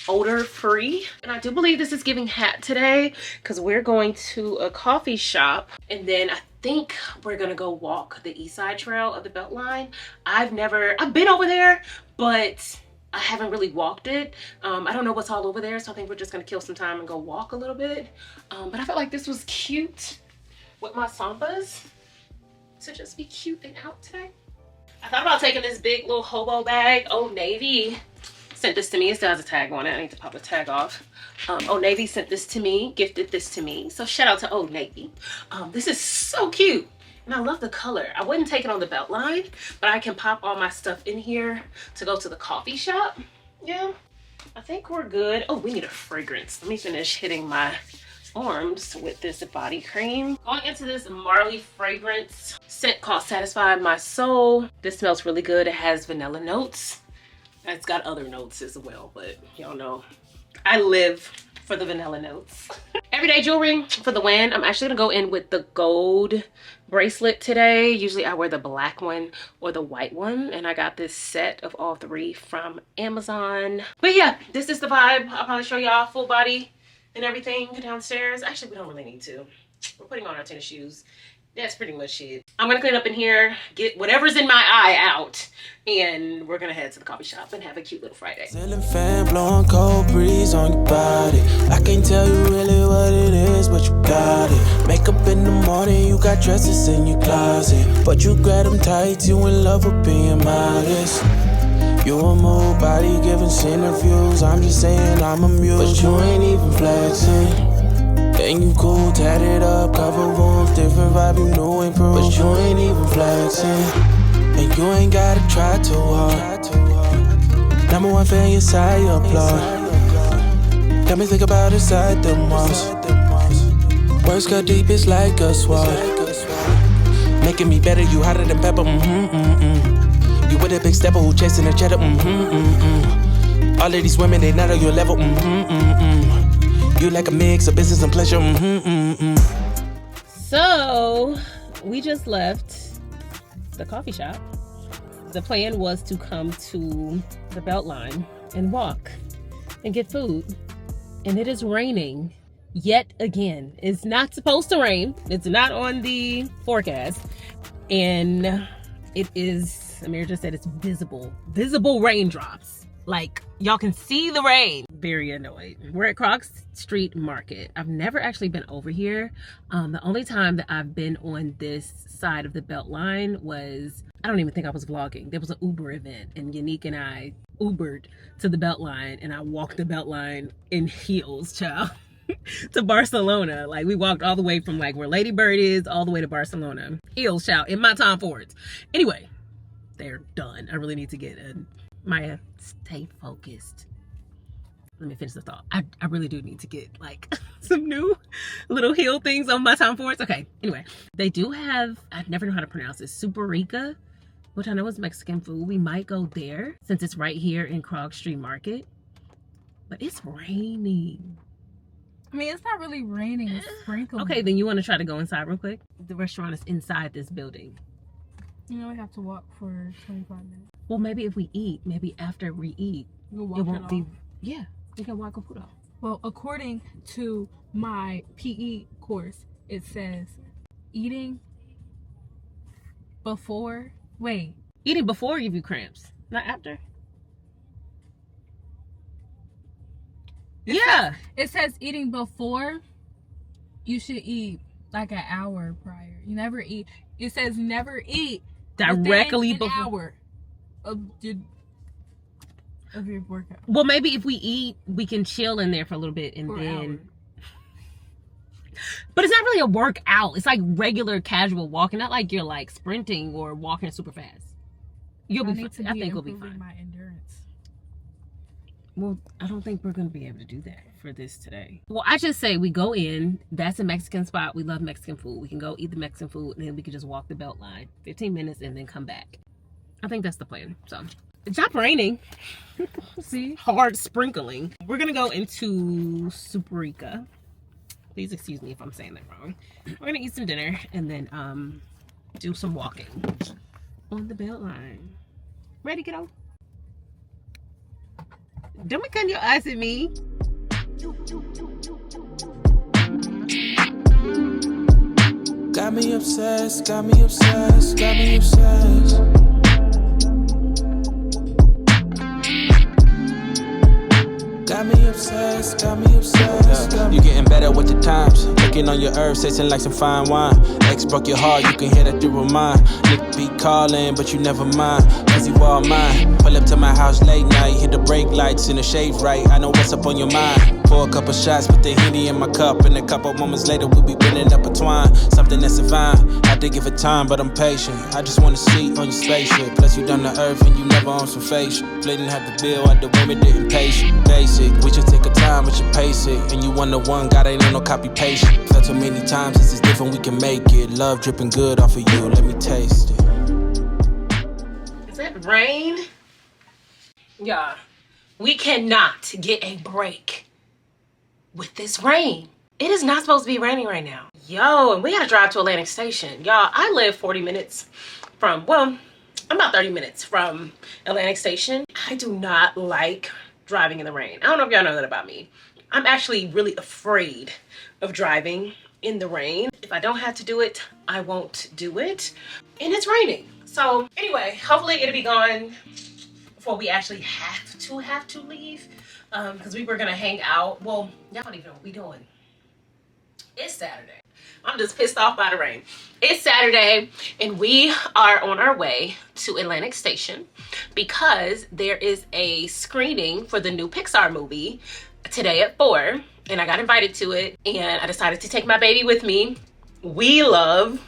odor free. And I do believe this is giving hat today, because we're going to a coffee shop, and then I think we're gonna go walk the east side trail of the Beltline. I've been over there, but I haven't really walked it. I don't know what's all over there, so I think we're just gonna kill some time and go walk a little bit. But I felt like this was cute with my sampas to just be cute and out today. I thought about taking this big little hobo bag. Old Navy sent this to me. It still has a tag on it. I need to pop the tag off. Old Navy sent this to me, gifted this to me. So shout out to Old Navy. This is so cute. And I love the color. I wouldn't take it on the belt line, but I can pop all my stuff in here to go to the coffee shop. Yeah, I think we're good. Oh, we need a fragrance. Let me finish hitting my arms with this body cream. Going into this Marley fragrance scent called Satisfy My Soul. This smells really good. It has vanilla notes. It's got other notes as well, but y'all know I live for the vanilla notes. Everyday jewelry for the win. I'm actually gonna go in with the gold bracelet today. Usually I wear the black one or the white one, and I got this set of all three from Amazon. But yeah, this is the vibe. I'll probably show y'all full body and everything downstairs. Actually, we don't really need to. We're putting on our tennis shoes. That's pretty much it. I'm gonna clean up in here, get whatever's in my eye out, and we're gonna head to the coffee shop and have a cute little Friday. Ceiling fan blowing cold breeze on your body. I can't tell you really what it is, but you got it. Makeup in the morning, you got dresses in your closet, but you grab them tight, you in love with being modest. You a move body giving interviews. I'm just saying I'm amused, but you ain't even flexing. And you cool, tatted up, cover wounds, different vibe, you know improved, but you ain't even flexing. And you ain't gotta try too hard. Number one fan, your side, you applaud. Got me think about inside the walls. Words cut deep, it's like a sword. Making me better, you hotter than pepper, You with a big stepper who chasing a cheddar, All of these women, they not on your level, You like a mix of business and pleasure, So we just left the coffee shop. The plan was to come to the Beltline and walk and get food. And it is raining yet again. It's not supposed to rain. It's not on the forecast. And it is, Amirah just said it's visible raindrops. Like, y'all can see the rain. Very annoyed. We're at Crocs Street Market. I've never actually been over here. The only time that I've been on this side of the Beltline was, I don't even think I was vlogging. There was an Uber event, and Unique and I Ubered to the Beltline, and I walked the Beltline in heels, child, to Barcelona. Like, we walked all the way from like where Lady Bird is all the way to Barcelona. Heels, child, in my Tom Fords. Anyway, they're done. I really need to get Maya, stay focused. Let me finish the thought. I really do need to get like some new little heel things on my Tom Fords. Okay, anyway, they do have, I never know how to pronounce this, Superica, which I know is Mexican food. We might go there since it's right here in Crocs Street Market. But it's raining. I mean, it's not really raining, it's sprinkling. Okay, then you want to try to go inside real quick? The restaurant is inside this building. You know, we have to walk for 25 minutes. Well, maybe if we eat, maybe after we eat, it won't be, yeah, we can walk a food off. Well, according to my PE course, it says eating before give you cramps, not after. It says eating before, you should eat like an hour prior. You never eat. It says never eat directly within an before hour of your workout. Well, maybe if we eat, we can chill in there for a little bit and For then. But it's not really a workout. It's like regular casual walking, not like you're like sprinting or walking super fast. You'll be fine. I think we'll be fine. My endurance. Well, I don't think we're going to be able to do that for this today. Well, I just say we go in. That's a Mexican spot. We love Mexican food. We can go eat the Mexican food, and then we can just walk the Beltline 15 minutes and then come back. I think that's the plan. So it's not raining. See? Hard sprinkling. We're going to go into Superica. Please excuse me if I'm saying that wrong. We're going to eat some dinner and then do some walking on the Beltline. Ready, kiddo? Don't be cutting your eyes at me. Got me obsessed, got me obsessed, got me obsessed. got me obsessed, got me obsessed. You getting better with the times. Looking on your herbs, tasting like some fine wine. Ex broke your heart, you can hear that through a mind. Nick be calling, but you never mind, cause you all mine. Pull up to my house late night, hit the brake lights and the shades right. I know what's up on your mind. Pour a couple shots, put the Henny in my cup, and a couple moments later we'll be bending up a twine. Something that's divine. Had to give it time, but I'm patient. I just wanna see on your spaceship. Plus you done the earth and you never on some face. Didn't have to bill, I the women didn't patient. Basic, we just take our time, but you pace it. And you one to one, God ain't on no copy paste. Felt too many times, this is different, we can make it. Love dripping good off of you, let me taste it. Is that rain? Yeah, we cannot get a break with this rain. It is not supposed to be raining right now. Yo, and we gotta drive to Atlantic Station. Y'all, I live 40 minutes from, well, I'm about 30 minutes from Atlantic Station. I do not like driving in the rain. I don't know if y'all know that about me. I'm actually really afraid of driving in the rain. If I don't have to do it, I won't do it. And it's raining. So anyway, hopefully it'll be gone before we actually have to leave. Because we were gonna hang out. Well, y'all don't even know what we doing. It's Saturday. I'm just pissed off by the rain. It's Saturday and we are on our way to Atlantic Station because there is a screening for the new Pixar movie today at 4, and I got invited to it and I decided to take my baby with me. We love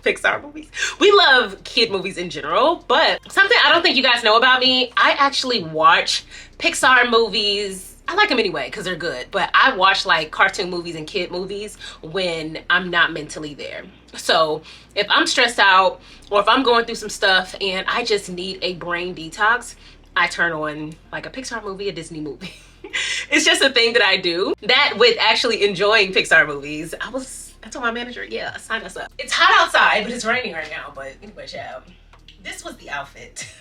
Pixar movies. We love kid movies in general, but something I don't think you guys know about me, I actually watch Pixar movies. I like them anyway because they're good, but I watch like cartoon movies and kid movies when I'm not mentally there. So if I'm stressed out or if I'm going through some stuff and I just need a brain detox, I turn on like a Pixar movie, a Disney movie. It's just a thing that I do. That with actually enjoying Pixar movies, I told my manager, yeah, sign us up. It's hot outside, but it's raining right now. But anyway, child, this was the outfit.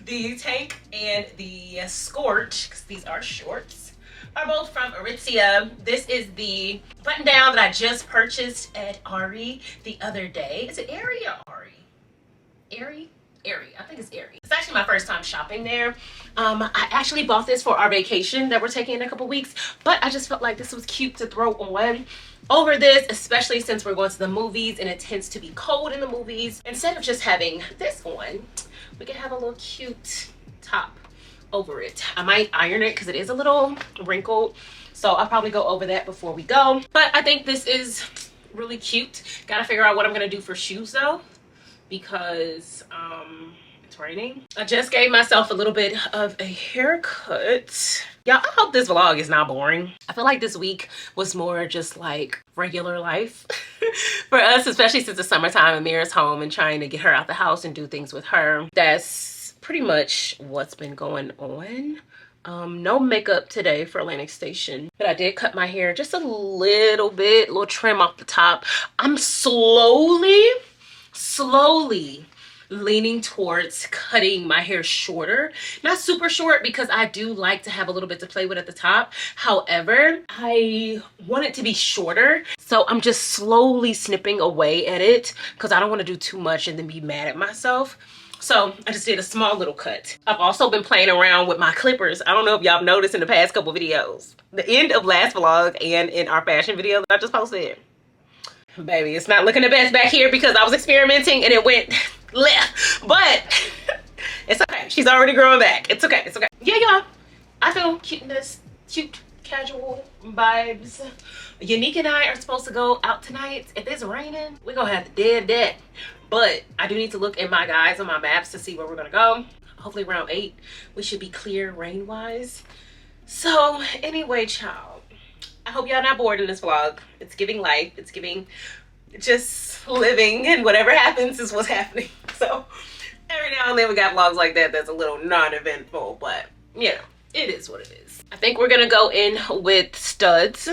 The tank and the skirt, because these are shorts, are both from Aritzia. This is the button down that I just purchased at Ari the other day. Is it Ari or Ari? Ari? Ari. I think it's Ari. It's actually my first time shopping there. I actually bought this for our vacation that we're taking in a couple weeks, but I just felt like this was cute to throw on over this, especially since we're going to the movies and it tends to be cold in the movies. Instead of just having this on, we can have a little cute top over it. I might iron it because it is a little wrinkled, so I'll probably go over that before we go. But I think this is really cute. Gotta figure out what I'm gonna do for shoes though, because it's raining. I just gave myself a little bit of a haircut. Y'all, I hope this vlog is not boring. I feel like this week was more just like regular life for us, especially since it's summertime and Amirah's home and trying to get her out the house and do things with her. That's pretty much what's been going on. No makeup today for Atlantic Station, but I did cut my hair just a little bit, a little trim off the top. I'm slowly leaning towards cutting my hair shorter. Not super short because I do like to have a little bit to play with at the top. However, I want it to be shorter. So I'm just slowly snipping away at it because I don't want to do too much and then be mad at myself. So I just did a small little cut. I've also been playing around with my clippers. I don't know if y'all noticed in the past couple videos. The end of last vlog and in our fashion video that I just posted. Baby, it's not looking the best back here because I was experimenting and it went left. But it's okay. She's already growing back. It's okay. It's okay. Yeah, y'all. I feel cuteness, cute, casual vibes. Unique and I are supposed to go out tonight. If it's raining, we're gonna have to dead that. But I do need to look at my guides on my maps to see where we're gonna go. Hopefully around 8, we should be clear rain-wise. So anyway, child, I hope y'all not bored in this vlog. It's giving life. It's giving just living, and whatever happens is what's happening. So every now and then we got vlogs like that that's a little non-eventful, but you know, it is what it is. I think we're gonna go in with studs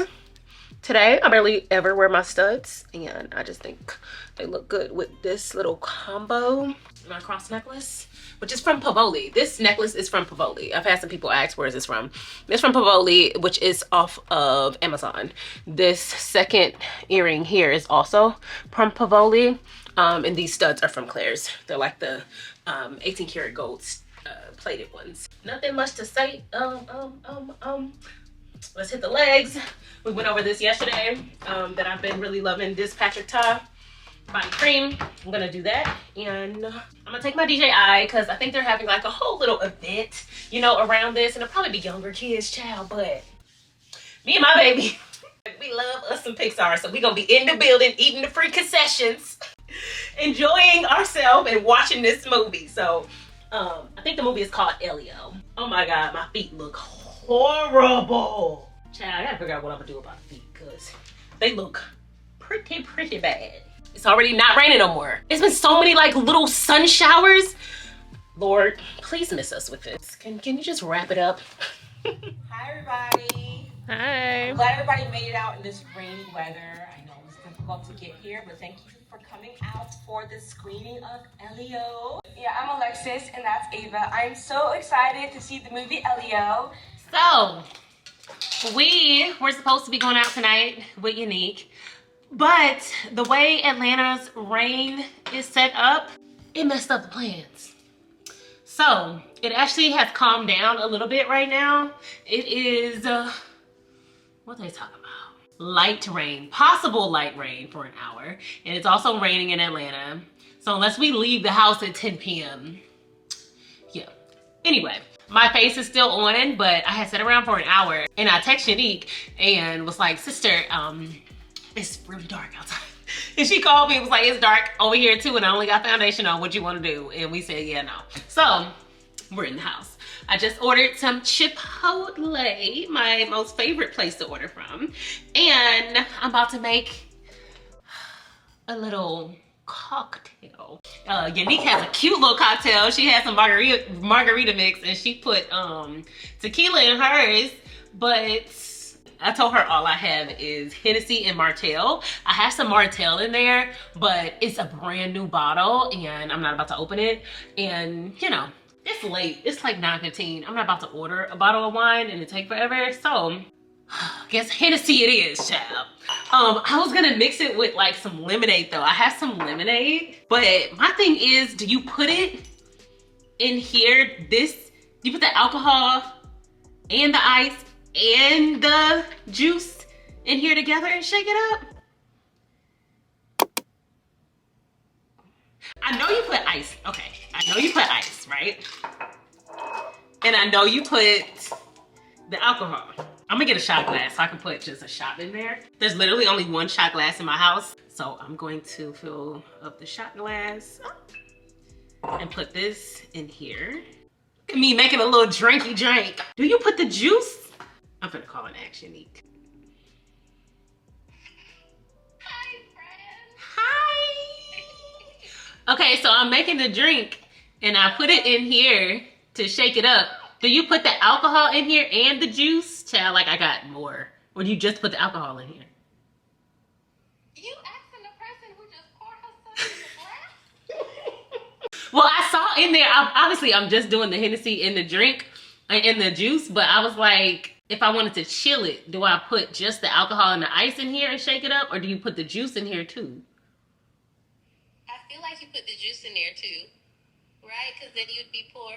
today. I barely ever wear my studs, and I just think they look good with this little combo. My cross necklace, which is from Pavoli. This necklace is from Pavoli. I've had some people ask, where is this from? It's from Pavoli, which is off of Amazon. This second earring here is also from Pavoli. And these studs are from Claire's. They're like the 18 karat gold plated ones. Nothing much to say. Let's hit the legs. We went over this yesterday. That I've been really loving this Patrick Ta body cream. I'm gonna do that, and I'm gonna take my DJI because I think they're having like a whole little event, you know, around this, and it'll probably be younger kids, child. But me and my baby, we love us some Pixar, so we gonna be in the building eating the free concessions, enjoying ourselves and watching this movie. So I think the movie is called Elio. Oh my god, my feet look horrible. Child, I gotta figure out what I'm gonna do about the feet because they look pretty bad. It's already not raining no more. It's been so many like little sun showers. Lord, please miss us with this. Can you just wrap it up? Hi everybody. Hi. I'm glad everybody made it out in this rainy weather. I know it was difficult to get here, but thank you for coming out for the screening of Elio. Yeah, I'm Alexis and that's Ava. I'm so excited to see the movie Elio. So, we were supposed to be going out tonight with Unique, but the way Atlanta's rain is set up, it messed up the plans. So, it actually has calmed down a little bit right now. It is, what are they talking about? Light rain, possible light rain for an hour. And it's also raining in Atlanta. So unless we leave the house at 10 p.m. Yeah. Anyway, my face is still on, but I had sat around for an hour and I texted Unique and was like, sister, it's really dark outside. And she called me and was like, it's dark over here too and I only got foundation on. What you want to do? And we said, yeah, no. So we're in the house. I just ordered some Chipotle, my most favorite place to order from. And I'm about to make a little cocktail. Unique has a cute little cocktail. She has some margarita mix and she put tequila in hers, but I told her all I have is Hennessy and Martell. I have some Martell in there, but it's a brand new bottle and I'm not about to open it. And you know, it's late. It's like 9:15. I'm not about to order a bottle of wine and it take forever. So I guess Hennessy it is, child. I was gonna mix it with like some lemonade though. I have some lemonade, but my thing is, do you put it in here? You put the alcohol and the ice and the juice in here together and shake it up? I know you put ice. Okay, I know you put ice, right? And I know you put the alcohol. I'm gonna get a shot glass so I can put just a shot in there. There's literally only one shot glass in my house. So I'm going to fill up the shot glass and put this in here. Look at me making a little drinky drink. Do you put the juice? I'm gonna call an action Unique. Hi, friend. Hi. Okay, so I'm making the drink and I put it in here to shake it up. Do you put the alcohol in here and the juice? Child, like I got more. Or do you just put the alcohol in here? You asking the person who just poured herself in the glass? Well, I saw in there, obviously I'm just doing the Hennessy in the drink, in the juice, but I was like, if I wanted to chill it, do I put just the alcohol and the ice in here and shake it up? Or do you put the juice in here too? I feel like you put the juice in there too, right? Because then you'd be poor.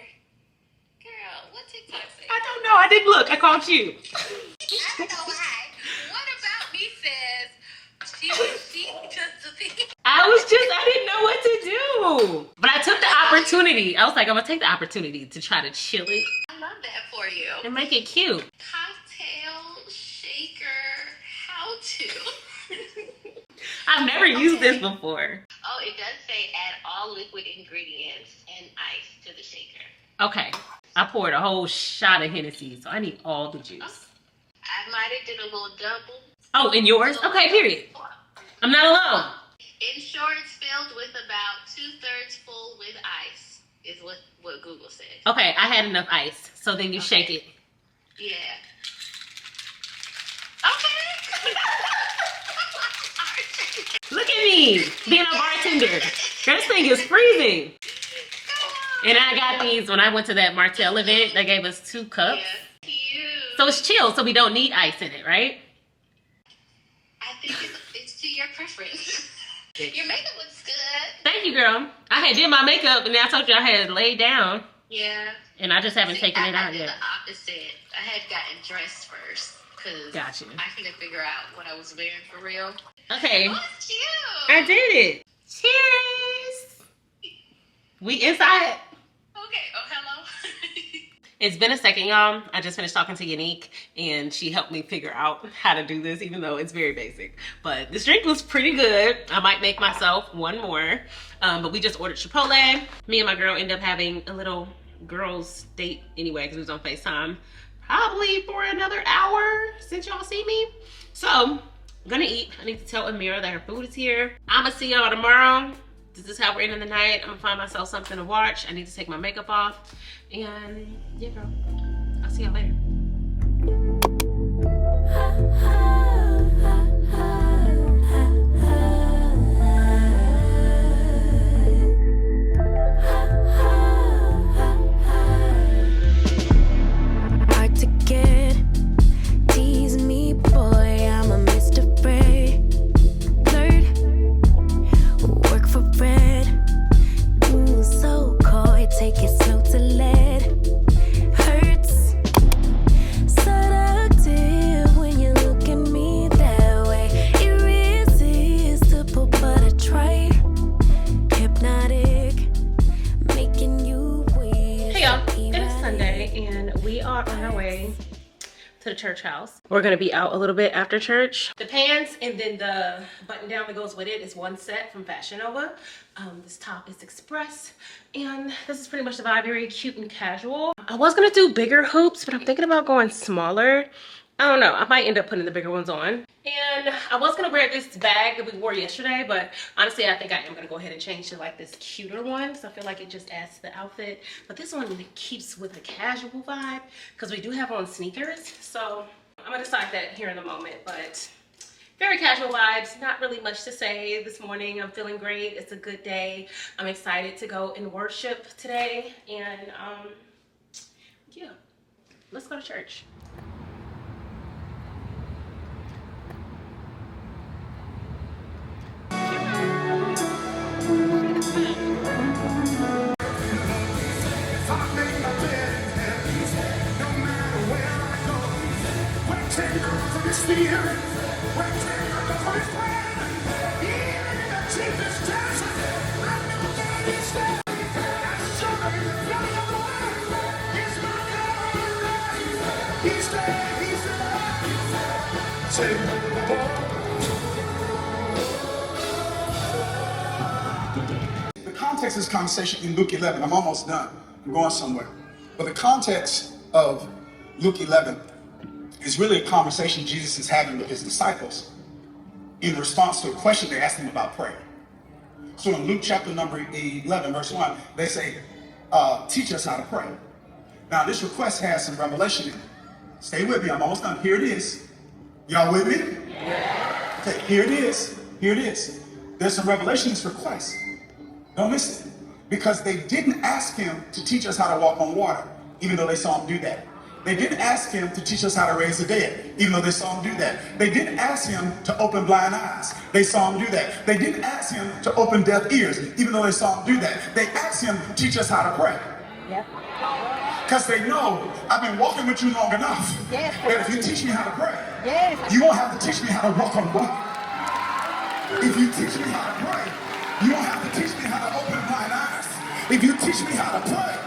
Girl, what TikTok say? I don't know, I didn't look, I called you. I don't know why. What about me says she just I didn't know what to do. But I took the opportunity. I was like, I'm gonna take the opportunity to try to chill it I love that for you. and make it cute. Cocktail shaker how to. I've never used this before. Oh, it does say add all liquid ingredients and ice to the shaker. Okay, I poured a whole shot of Hennessy, so I need all the juice. I might have did a little double. Oh, and yours? Okay, period. I'm not alone. Ensure it's filled with about 2/3 full with ice, is what Google said. Okay, I had enough ice, so then you shake it. Yeah. Okay. Look at me, being a bartender. Girl, this thing is freezing. And I got these when I went to that Martell event. They gave us 2 cups. Yeah, cute. So it's chilled, so we don't need ice in it, right? I think it's to your preference. Your makeup looks good. Thank you, girl. I had did my makeup, and I told you I had laid down. Yeah. And I just haven't taken I it out did yet. the opposite. I had gotten dressed first because Gotcha. I couldn't figure out what I was wearing for real. Okay. Oh, it's cute. I did it. Cheers. We inside. Okay. Oh, hello. It's been a second, y'all. I just finished talking to Unique, and she helped me figure out how to do this, even though it's very basic. But this drink was pretty good. I might make myself one more. But we just ordered Chipotle. Me and my girl ended up having a little girls' date anyway, because it was on FaceTime. Probably for another hour since y'all see me. So, I'm gonna eat. I need to tell Amirah that her food is here. I'ma see y'all tomorrow. This is how we're ending the night. I'm gonna find myself something to watch. I need to take my makeup off. And yeah, girl, I'll see y'all later. Hard to get, tease me, boy, I'm a Mr. Fred. Flirt, work for bread. So coy, take it slow to lead. Hurts, seductive when you look at me that way. Irresistible, but I try. Hypnotic, making you wait. Hey y'all, it's Sunday and we are on our way to the church house. We're gonna be out a little bit after church. The pants and then the button down that goes with it is one set from Fashion Nova. This top is Express, and this is pretty much the vibe, very cute and casual. I was gonna do bigger hoops, but I'm thinking about going smaller. I don't know, I might end up putting the bigger ones on. And I was gonna wear this bag that we wore yesterday, but honestly, I think I am gonna go ahead and change to like this cuter one, because I feel like it just adds to the outfit. But this one keeps with a casual vibe, because we do have on sneakers. So I'm gonna decide that here in a moment, but very casual vibes, not really much to say this morning. I'm feeling great, it's a good day. I'm excited to go and worship today, and yeah, let's go to church. The context of this conversation in Luke 11, I'm almost done. I'm going somewhere. But the context of Luke 11 is really a conversation Jesus is having with his disciples in response to a question they asked him about prayer. So in Luke chapter number 11, verse 1, they say, teach us how to pray. Now this request has some revelation in it. Stay with me, I'm almost done. Here it is. Y'all with me? Yeah. Okay, here it is. Here it is. There's some revelation in this request. Don't miss it. Because they didn't ask him to teach us how to walk on water, even though they saw him do that. They didn't ask him to teach us how to raise the dead, even though they saw him do that. They didn't ask him to open blind eyes. They saw him do that. They didn't ask him to open deaf ears, even though they saw him do that. They asked him to teach us how to pray. Yep. Because they know I've been walking with you long enough. Yes, that if you teach me how to pray, yes, you won't have to teach me how to walk on water. If you teach me how to pray, you won't have to teach me how to open blind eyes. If you teach me how to pray.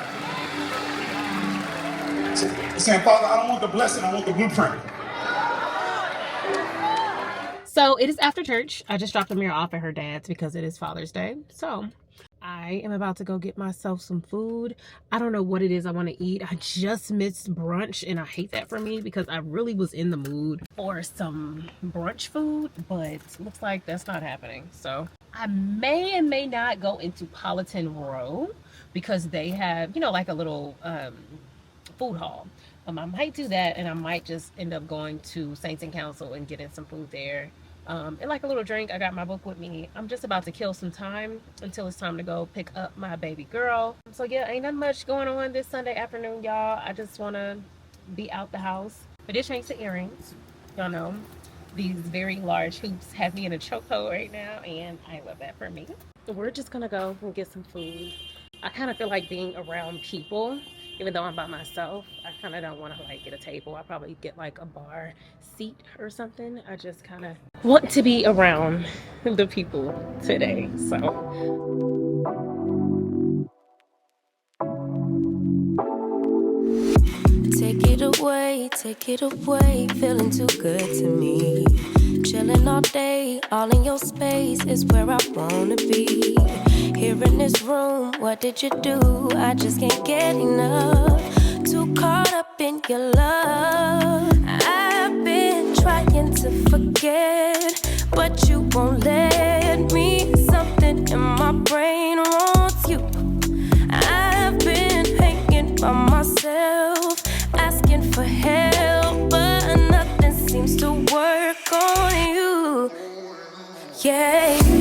Saying, Father, I don't want the blessing, I want the blueprint. So it is after church. I just dropped Amirah off at her dad's because it is Father's Day. So I am about to go get myself some food. I don't know what it is I want to eat. I just missed brunch, and I hate that for me because I really was in the mood for some brunch food, but looks like that's not happening. So I may and may not go into Politan Row because they have, you know, like a little food hall. I might do that, and I might just end up going to Saints and Council and getting some food there. And like a little drink. I got my book with me. I'm just about to kill some time until it's time to go pick up my baby girl. So yeah, ain't nothing much going on this Sunday afternoon, y'all. I just want to be out the house. I did change the earrings. Y'all know these very large hoops have me in a chokehold right now, and I love that for me. So we're just gonna go and get some food. I kind of feel like being around people, even though I'm by myself. I kind of don't want to like get a table. I'll probably get like a bar seat or something. I just kind of want to be around the people today. So take it away, feeling too good to me. Chilling all day, all in your space is where I wanna be. Here in this room, what did you do? I just can't get enough. Too caught up in your love. I've been trying to forget, but you won't let me. Something in my brain wants you. I've been hanging by myself, asking for help, but nothing seems to work on you. Yeah.